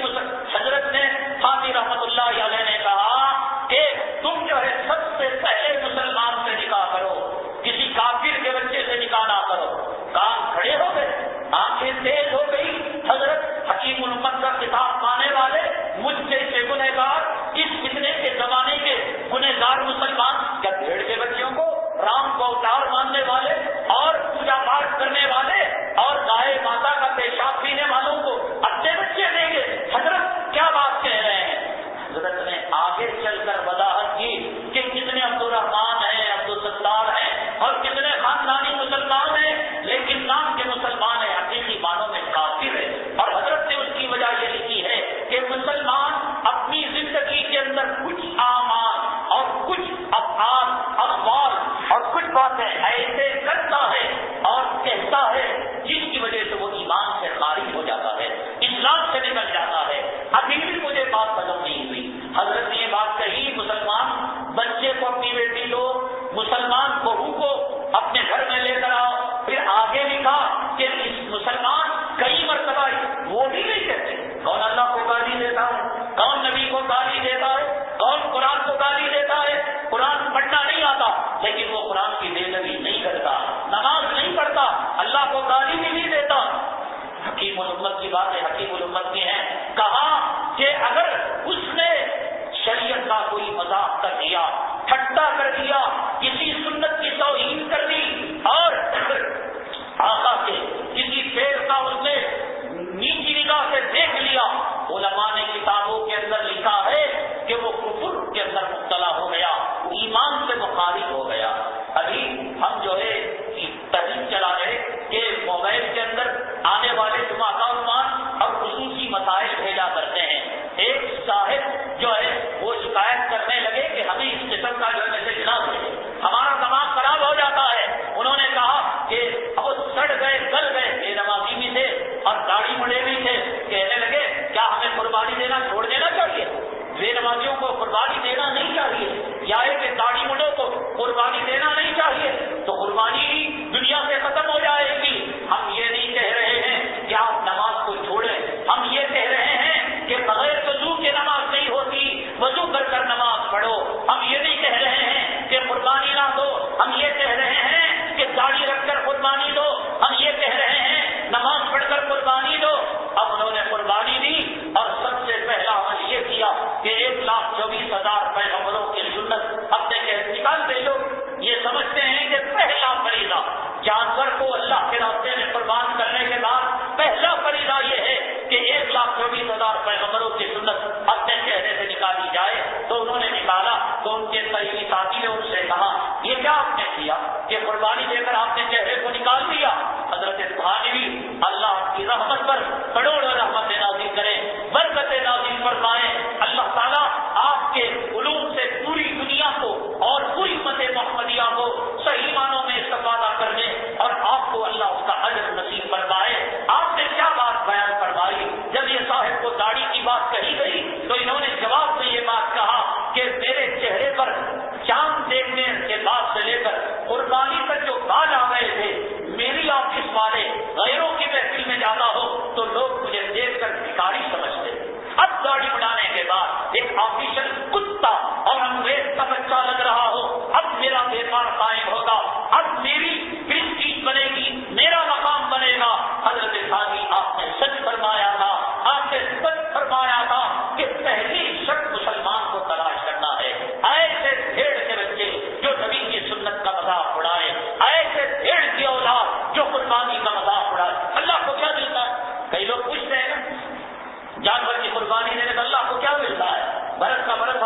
S1: حضرت نے خاطی رحمت اللہ علیہ نے کہا کہ تم جو ہے سب سے پہلے مسلمان سے نکاح کرو، کسی کافر کے بچے سے نکاح نہ کرو۔ کان کھڑے ہو گئے، آنکھیں تیز ہو گئی۔ حضرت حکیم الامت کا کتاب پانے والے مجھ جیسے گنہگار، اس فتنے کے زمانے کے گنہگار مسلمان کیا بھیڑ کے بچوں کو رام کو اوتار ماننے والے اور پوجا پاٹ کرنے والے اور گائے ماتا کا پیشاب پینے والوں کو اپنے بچے دیں گے؟ حضرت کیا بات کہہ رہے ہیں؟ حضرت نے آگے چل کر وضاحت کی کہ کتنے عبد الرحمان ہیں، عبد الستار ہیں اور کتنے خاندانی مسلمان ہیں، لیکن نام کے مسلمان ہیں، حقیقی معنوں میں کافر ہے۔ اور حضرت نے اس کی وجہ یہ لکھی ہے کہ مسلمان اپنی زندگی کے اندر کچھ اعمال اور کچھ افعال، اقوال اور کچھ باتیں ایسے کرتا ہے اور کہتا ہے جس کی وجہ سے وہ ایمان سے خارج ہو جاتا ہے، اسلام سے نکل جاتا ہے۔ ابھی بھی مجھے بات معلوم نہیں ہوئی، حضرت نے یہ بات کہی، مسلمان بچے کو اپنی بیٹی لو، مسلمان بہو کو اپنے گھر میں لے کر آؤ۔ پھر آگے لکھا کہ مسلمان کئی مرتبہ وہ بھی نہیں کہتے، کون اللہ کو گالی دیتا ہے، کون نبی کو گالی دیتا ہے، کون قرآن کو گالی دیتا ہے، قرآن پڑھنا نہیں آتا لیکن وہ قرآن کی بے ادبی نہیں کرتا، نماز نہیں پڑھتا، اللہ کو گالی بھی نہیں دیتا۔ حکیم الامت کی بات ہے، حکیم الامت کی ہے، کہا کہ اگر اس نے شریعت کا کوئی مذاق کر دیا، ٹھٹا کر دیا، کسی سنت کی توہین کر دی اور آقا کے کسی پیر کا اس نے نیچی نگاہ سے دیکھ لیا، علماء نے کتابوں کے اندر لکھا ہے کہ وہ کفر کے اندر مبتلا ہو گیا، ایمان سے مخارج ہو گیا۔ ابھی ہم جو ہے تحریک چلا رہے کہ موبائل کے اندر آنے والے جمعہ کا عنوان اور خصوصی مسائل بھیجا کرتے ہیں۔ ایک صاحب جو ہے وہ شکایت کرنے لگے کہ ہمیں اس قسم کا جو ہے میسج نہ بھیجے، ہمارا دماغ خراب ہو جاتا ہے۔ انہوں نے کہا کہ وہ سڑ گئے گل گئے، بے نمازی بھی تھے اور داڑھی مڑے بھی تھے، کہنے لگے کیا ہمیں قربانی دینا چھوڑ دینا چاہیے؟ بے نمازیوں کو قربانی دینا نہیں چاہیے، یا کہ داڑھی مڑوں کو قربانی دینا نہیں چاہیے، تو قربانی دنیا سے ختم ہو جائے گی۔ ہم یہ نہیں کہہ رہے ہیں کہ آپ نماز کو چھوڑیں، ہم یہ کہہ رہے ہیں کہ بغیر وضو کے نماز نہیں ہوتی، وضو کر کر نماز پڑھو۔ ہم یہ نہیں کہہ رہے ہیں کہ قربانی نہ دو، ہم یہ کہہ رہے ہیں کہ داڑھی رکھ کر قربانی دو، ہم یہ کہہ رہے ہیں نماز پڑھ کر قربانی دو۔ اب انہوں نے قربانی دی اور سب سے پہلا عمل یہ کیا کہ 1,24,000 پیغمبروں کی سنت اپنے کہہ نکال دے لو۔ یہ سمجھتے ہیں کہ پہلا فریضہ جانور کو اللہ کے راستے میں قربان کرنے کے بعد پہلا فریضہ یہ ہے کہ 1,24,000 پیغمبروں کی سنت اپنے چہرے سے نکالی جائے۔ تو انہوں نے نکالا تو ان کے قریبی ساتھی نے ان سے کہا یہ کیا آپ نے کیا کہ قربانی دے کر آپ نے چہرے کو نکال دیا؟ حضرت تھانوی اللہ کی رحمت پر کروڑوں رحمت نازل کرے، برکت نازل فرمائے، اللہ تعالیٰ آپ کے علوم سے پوری دنیا کو اور پوری امت محمدیہ کو صحیح معنوں میں استفادہ کرنے اور آپ کو اللہ اس کا اجر نصیب فرمائے۔ آپ نے کیا بات بیان فرمائی؟ جب یہ صاحب کو داڑھی کی بات کہی گئی تو انہوں نے جواب میں یہ بات کہا کہ میرے چہرے پر چاند دیکھنے کے بعد سے لے کر قربانی تک جو بال آ گئے تھے، میری آفس والے غیروں کی محفل میں جاتا ہو تو لوگ مجھے دیکھ کر بھکاری سمجھتے۔ اب داڑھی بڑھانے کے بعد ایک آفیشل کتا اور انگریز کا بچہ لگ رہا ہو، اب میرا بیپار قائم ہوگا، اب میری پریسٹیج بنے گی، میرا مقام بنے گا۔ حضرت ثانی آپ نے سچ فرمایا تھا، آپ نے سچ فرمایا تھا کہ پہلی شرط مسلمان کو تلاش کرنا ہے ایسے بھیڑ کے بچے جو نبی کی سنت کا مذاق اڑائے، ایسے بھیڑ کی اولاد جو قربانی کا مذاق اڑائے۔ اللہ کو کیا ملتا ہے؟ کئی لوگ پوچھتے ہیں نا جانور کی قربانی دینے کا اللہ کو کیا ملتا ہے؟ برس کا برس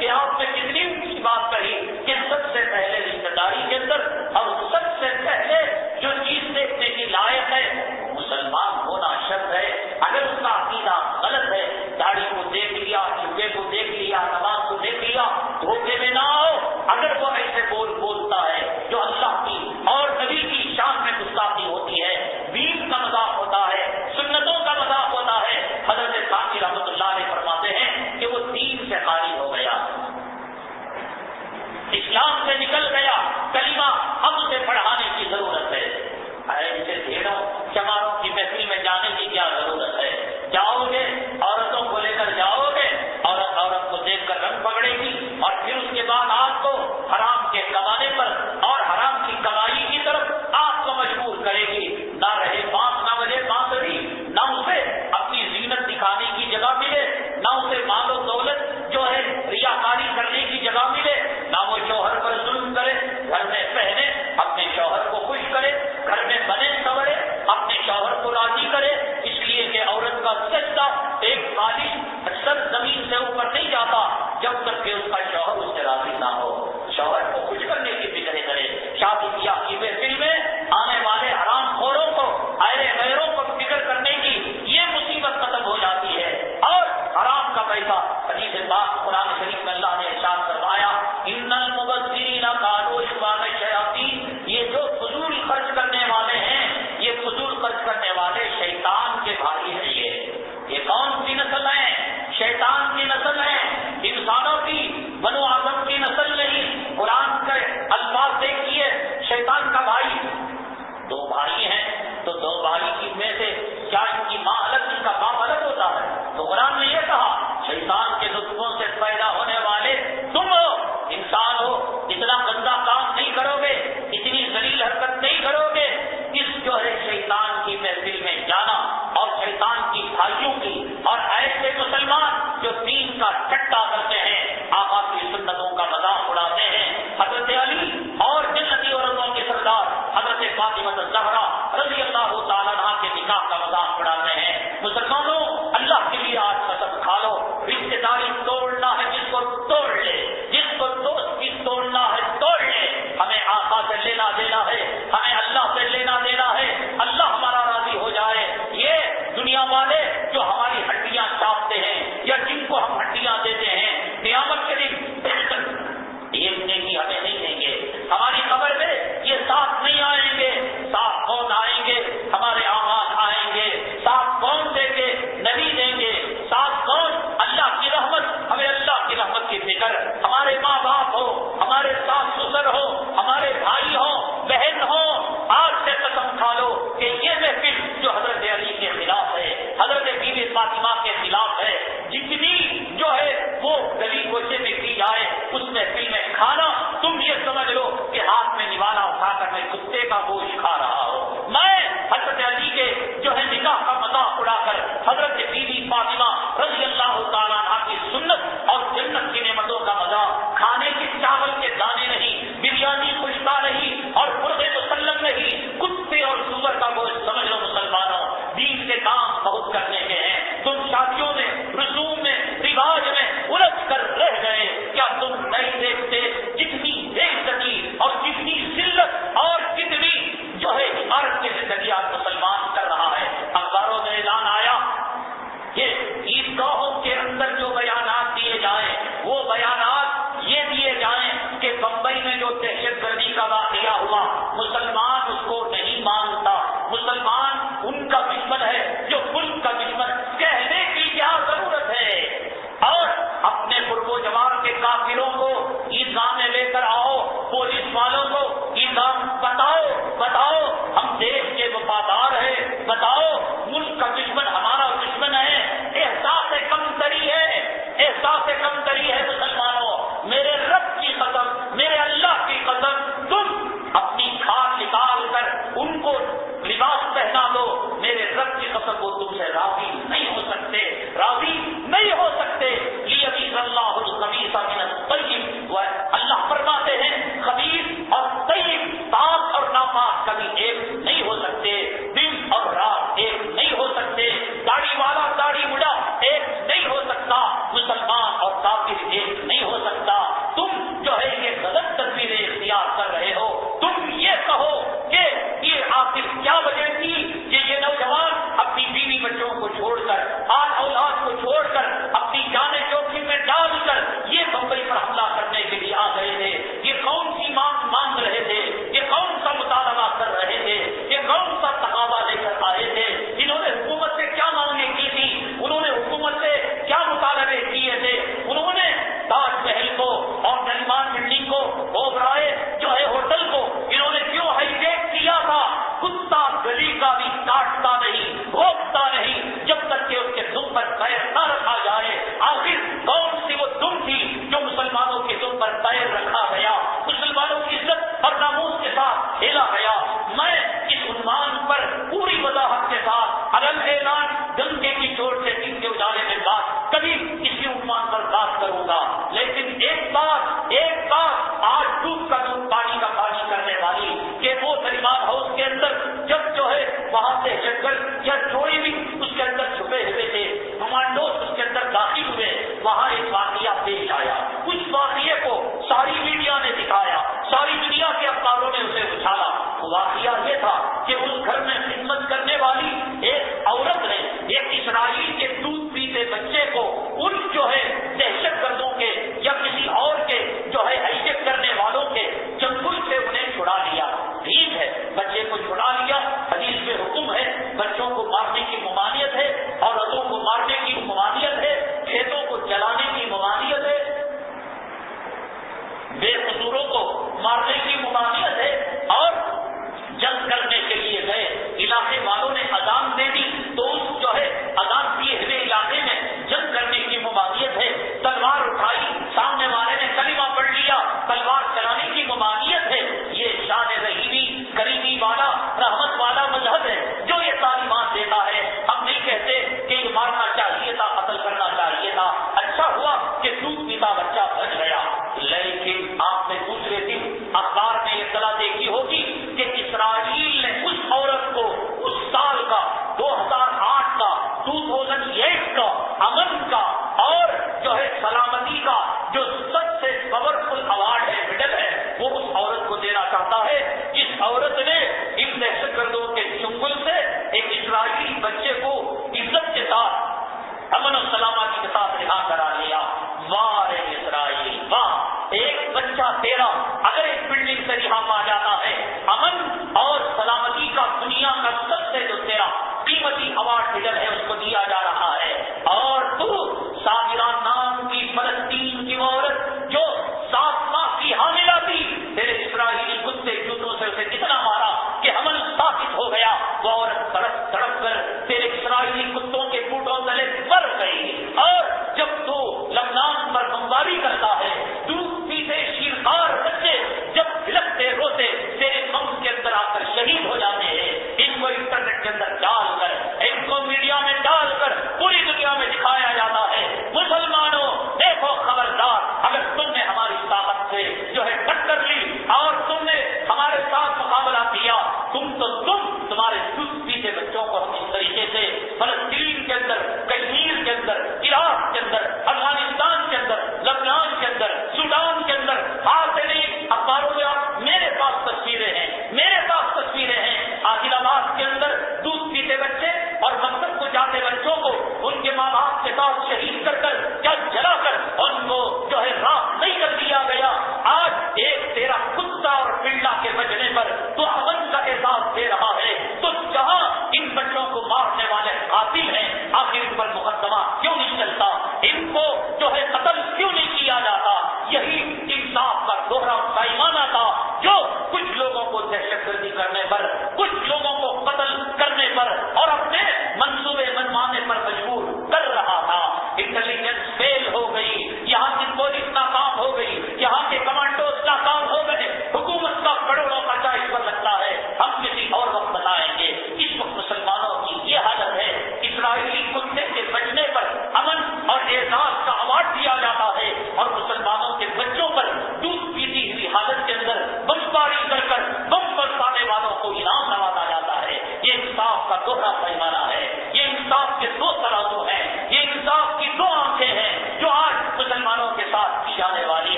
S1: کہ آپ نے کتنی اونچی بات کہی کہ سب سے پہلے رشتے داری کے اندر اور سب سے پہلے جو چیز دیکھنے کی لائق ہے مسلمان ہونا شرط ہے. اگر اس کا عقیدہ غلط ہے، داڑھی کو دیکھ لیا، جبے کو دیکھ لیا، نماز کو دیکھ لیا، دھوکے میں نہ آؤ. اگر وہ ایسے بولتا ہے جو اللہ کی اور نبی کی شان میں گستاخی ہوتی ہے، دین کا مذاق ہوتا ہے، سنتوں کا مذاق ہوتا ہے، حضرت ثانی رحمۃ اللہ علیہ فرماتے ہیں کہ وہ دین سے خارج ہو گیا، اسلام سے نکل گیا. کلمہ ہم اسے پڑھانے کی ضرورت ہے. ایسے ڈھیروں چماروں کی محفل میں جانے کی کیا ضرورت ہے؟ جاؤ گے عورتوں کو لے کر جاؤ گے، عورت کو دیکھ کر رنگ پکڑے گی اور پھر اس کے بعد آپ کو حرام کے کمانے پر اور حرام کی کمائی کی طرف آپ کو مجبور کرے گی. نہ رہے بانس نہ بجے بانسری، نہ اسے اپنی زینت دکھانے کی جگہ ملے، نہ اسے مال و دولت جو ہے ریاکاری کرنے کی جگہ ملے، نہ وہ شوہر پر ظلم کرے، گھر میں پہنے اپنے شوہر کو خوش کرے، گھر میں بنے سورے اپنے شوہر کو راضی کرے. اس لیے کہ عورت کا سجدہ ایک خالی سر زمین سے اوپر نہیں جاتا جب تک کہ اس کا شوہر اس سے راضی نہ ہو. شوہر کو خوش کرنے کی فکر کرے. شادی بیاہ کی محفل میں آنے والے حرام خوروں کو، ایرے غیروں کو فکر کرنے کی یہ مصیبت ختم ہو جاتی ہے. اور حرام کا پیسہ، حدیث پاک قرآن شریف میں اللہ نے ارشاد فرمایا ان المبذرین کانوا اخوان الشیاطین، یہ جو فضول خرچ کرنے والے ہیں، یہ فضول خرچ کرنے والے شیطان کے بھائی ہیں. یہ کون سی نسل ہے؟ شیطان کی نسل ہے، انسانوں کی، بنو آدم کی نسل نہیں. قرآن کے الفاظ دیکھیے، شیطان کا بھائی. دو بھائی ہیں تو دو بھائی کی میں سے کیا ان کی ماں الگ ان کا باپ الگ ہوتا ہے؟ تو قرآن نے یہ کہا شیطان کے نطفوں سے پیدا ہونے والے تم ہو، انسان ہو، اتنا گندا کام نہیں کرو گے، اتنی ذلیل حرکت نہیں کرو گے. اس جو ہے شیطان کی محفل میں جانا اور شیطان کی بھائیوں کی اور ایسے مسلمان جو دین کا ٹھٹا کرتے ہیں، آقا کی سنتوں کا مذاق اڑاتے ہیں، حضرت علی اور جنتی عورتوں کے سردار حضرت فاطمہ الزہرا رضی اللہ تعالیٰ عنہا کے نکاح کا مذاق اڑاتے ہیں. مسلمانوں اللہ کے لیے آج قسم کھا لو، رشتے داری توڑنا ہے جس کو توڑ لے، جس کو دوست کی توڑنا ہے توڑ لے. ہمیں آقا سے لینا دینا ہے، ہمیں اللہ سے لینا دینا ہے، اللہ ہمارا راضی ہو جائے. یہ دنیا والے جو ہماری ہڈیاں چاپتے ہیں یا جن کو ہم ہڈیاں دیتے ہیں، قیامت کے دن ایک نیکی ہمیں نہیں دیں گے. ہماری قبر میں یہ ساتھ نہیں آئیں گے. ساتھ کون آئیں گے؟ ہمارے اعمال آئیں گے. ساتھ کون دیں گے؟ نبی دیں گے. ساتھ کون؟ اللہ کی رحمت. ہمیں اللہ کی رحمت کی فکر، ہمارے ماں باپ ہو، ہمارے ساس سسر ہو، ہمارے بھائی ہو، بہن ہو. آج سے قسم کھا لو کہ یہ محفل جو حضرت علی کے خلاف ہے، حضرت بی بی فاطمہ کے خلاف ہے، جتنی جو ہے وہ گلی کوچے میں کی جائے اس محفل میں کھانا، تم یہ سمجھ لو کہ ہاتھ میں نوالا اٹھا کر میں کتے کا گوشت کھا رہا ہوں. میں حضرت علی کے جو ہے نکاح کا مذاق اڑا کر حضرت بی بی فاطمہ رضی اللہ تعالیٰ عنہ کی سنت اور جنت کی نعمتوں کا مذاق کھانے کے چاول کے دانے نہیں، بریانی خشکا نہیں اور برد مسلم نہیں، کتے اور سور کا گوشت سمجھ لو. مسلمانوں دین کے کام بہت کرنے کے ہیں، تم شادیوں میں، رسوم میں، رواج میں الجھ کر رہ گئے. کیا تم نہیں دیکھتے جتنی بےعزتی اور جتنی ذلت اور کتنی جو ہے عورت کی زندگی آج مسلمان کر رہا ہے؟ اخباروں میں اعلان آیا کہ عیدگاہوں کے اندر جو بیانات دیے جائیں وہ بیانات یہ دیے جائیں کہ بمبئی میں جو دہشت گردی کا واقعہ ہوا، مسلمان اس کو نہیں مانتا، مسلمان ان کا دشمن ہے جو ملک کا دشمن. کہنے کی کیا ضرورت ہے؟ اور اپنے قرب و جوار کے کافروں کو عیدگاہ میں لے کر آؤ، پولیس والوں کو عیدگاہ بتاؤ ہم دیش کے وفادار ہیں، بتاؤ ملک کا دشمن ہمارا دشمن ہے. احساس کمتری ہے، احساس کمتری ہے. مسلمانوں میرے رب کی قسم، میرے اللہ کی قسم، تم اپنی کھال نکال کر ان کو لباس پہنا دو. میرے رب کی قسم وہ تم سے راضی نہیں ہو سکتے، راضی نہیں ہو سکتے. لیمیز اللہ الخبیث من الطیب، اللہ فرماتے ہیں خبیث اور طیب، پاک اور ناپاک کبھی ایک نہیں ہو سکتے، دن اور رات ایک نہیں ہو سکتے، داڑھی والا داڑھی بڑھا ایک نہیں ہو سکتا، مسلمان اور کافر ایک نہیں ہو سکتا. واقعہ پیش آیا، اس واقعے کو ساری میڈیا نے دکھایا، ساری دنیا کے اخباروں نے اسے اچھالا۔ واقعہ یہ تھا کہ اس گھر میں خدمت کرنے والی ایک عورت نے ایک اسرائیل کے دودھ پیتے بچے کو ان جو ہے دہشت گردوں کے یا کسی اور کے جو ہے حیثیت کرنے والوں کے چنگل سے انہیں چھڑا لیا۔ ٹھیک ہے، بچے کو چھڑا لیا، حدیث میں حکم ہے بچوں کو مارنے کی ممانعت ہے، عورتوں کو مارنے کی ممانعت ہے، کھیتوں کو جلانے کی ممانعت ہے، بے قصوروں کو مارنے کی ممانعت ہے، اور جنگ کرنے کے لیے گئے علاقے والوں نے اذان دے دی تو اس جو ہے اذان دیے ہوئے علاقے میں جنگ کرنے کی ممانعت ہے، تلوار اٹھائی، سامنے والے نے کلمہ پڑھ لیا، تلوار چلانے کی ممانعت ہے۔ یہ شان رحیمی کریمی والا رحمت والا مذہب ہے جو یہ تعلیمات دیتا ہے۔ ہم نہیں کہتے کہ یہ مارنا چاہیے تھا، قتل کرنا چاہیے تھا، اچھا ہوا کہ دودھ پیتا بچہ بچ گیا۔ لیکن آپ نے دوسرے دن اخبار میں اطلاع دیکھی ہوگی کہ اسرائیل نے اس عورت کو اس سال کا 2008 کا 2008 کا امن کا اور جو ہے سلامتی کا جو سب سے پاورفل ایوارڈ ہے، میڈل ہے، وہ اس عورت کو دینا چاہتا ہے جس عورت نے ان دہشت گردوں کے چنگل سے ایک اسرائیلی بچے کو عزت کے ساتھ امن و سلامتی کے ساتھ رہا کرا لیا۔ واہ اسرائیل واہ، ایک بچہ تیرا اگر ایک بلڈنگ سے رہا پا جاتا ہے، امن اور سلامتی کا دنیا کا سب سے جو تیرا قیمتی ایوارڈ میڈل ہے اس کو دیا جا رہا ہے، اور تو سابرہ نام کی فلسطین کی عورت جو 7 ماہ کی حاملہ تھی، تیرے اسرائیلی کتے جوتوں سے اسے اتنا مارا کہ حمل ثابت ہو گیا، وہ عورت تڑپ تڑپ کر تیرے اسرائیلی کتوں کے بوٹوں تلے مر گئی۔ اور جب تو لبنان پر بمباری کرتا ہے، دودھ پیتے شیرخوار بچے جب بلکتے روتے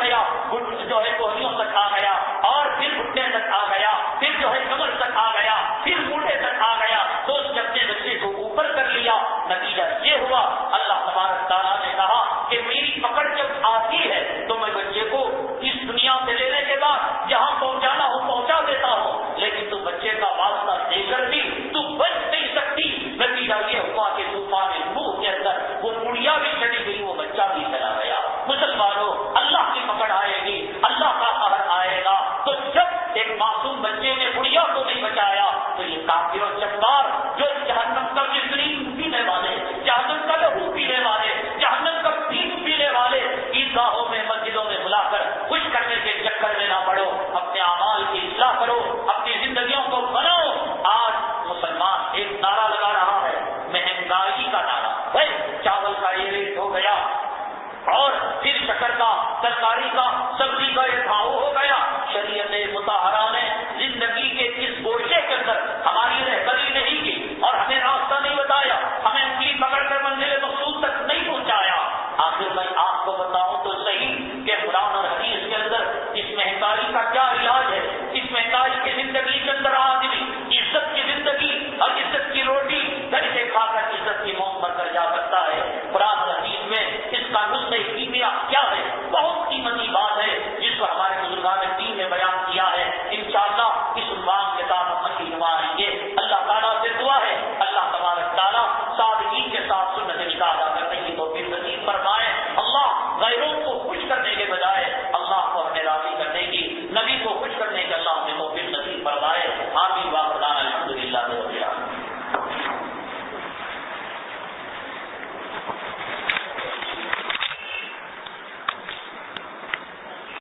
S1: گیا, جو ہے کوہنیوں تک آ گیا, اور پھر گھٹنے تک آ گیا, پھر جو ہے کمر تک آ گیا, پھر موٹے تک آ گیا, تو اس نے اپنے بچے کو اوپر کر لیا. نتیجہ یہ ہوا, اللہ تبارک تعالیٰ نے کہا کہ میری پکڑ جب آتی ہے تو میں بچے کو اس دنیا سے لینے کے بعد جہاں پہنچانا ہو پہنچا دیتا ہوں, لیکن تو بچے کا واسطہ دے کر بھی تو بچ نہیں سکتی. نتیجہ یہ ہوا کہ طوفان نوح کے اندر وہ پڑیا بھی چلی گئی, وہ بچہ بھی چلا گیا. مسلمانوں, اللہ کی پکڑ آئے گی, اللہ کا قہر آئے گا. تو جب ایک معصوم بچے نے پڑیا کو نہیں بچایا تو یہ کافر و جبار جو جہنم کا مصرین پینے والے, جہنم کا لہو پینے والے, جہنم کا پیپ پینے والے, عیدگاہوں میں مسجدوں میں بلا کر خوش کرنے کے چکر میں نہ پڑو, اپنے اعمال کی اصلاح کرو, اپنی زندگیوں کو بناؤ. آج مسلمان ایک نعرہ لگا رہا ہے, مہنگائی کا نعرہ. چاول کا یہ ریٹ ہو گیا, اور پھر شکر کا, ترکاری کا, سبزی کا یہ بھاؤ ہو گیا. شریعت مطہرہ نے زندگی کے اس گوشے کے اندر ہماری رہبری نہیں کی اور ہمیں راستہ نہیں بتایا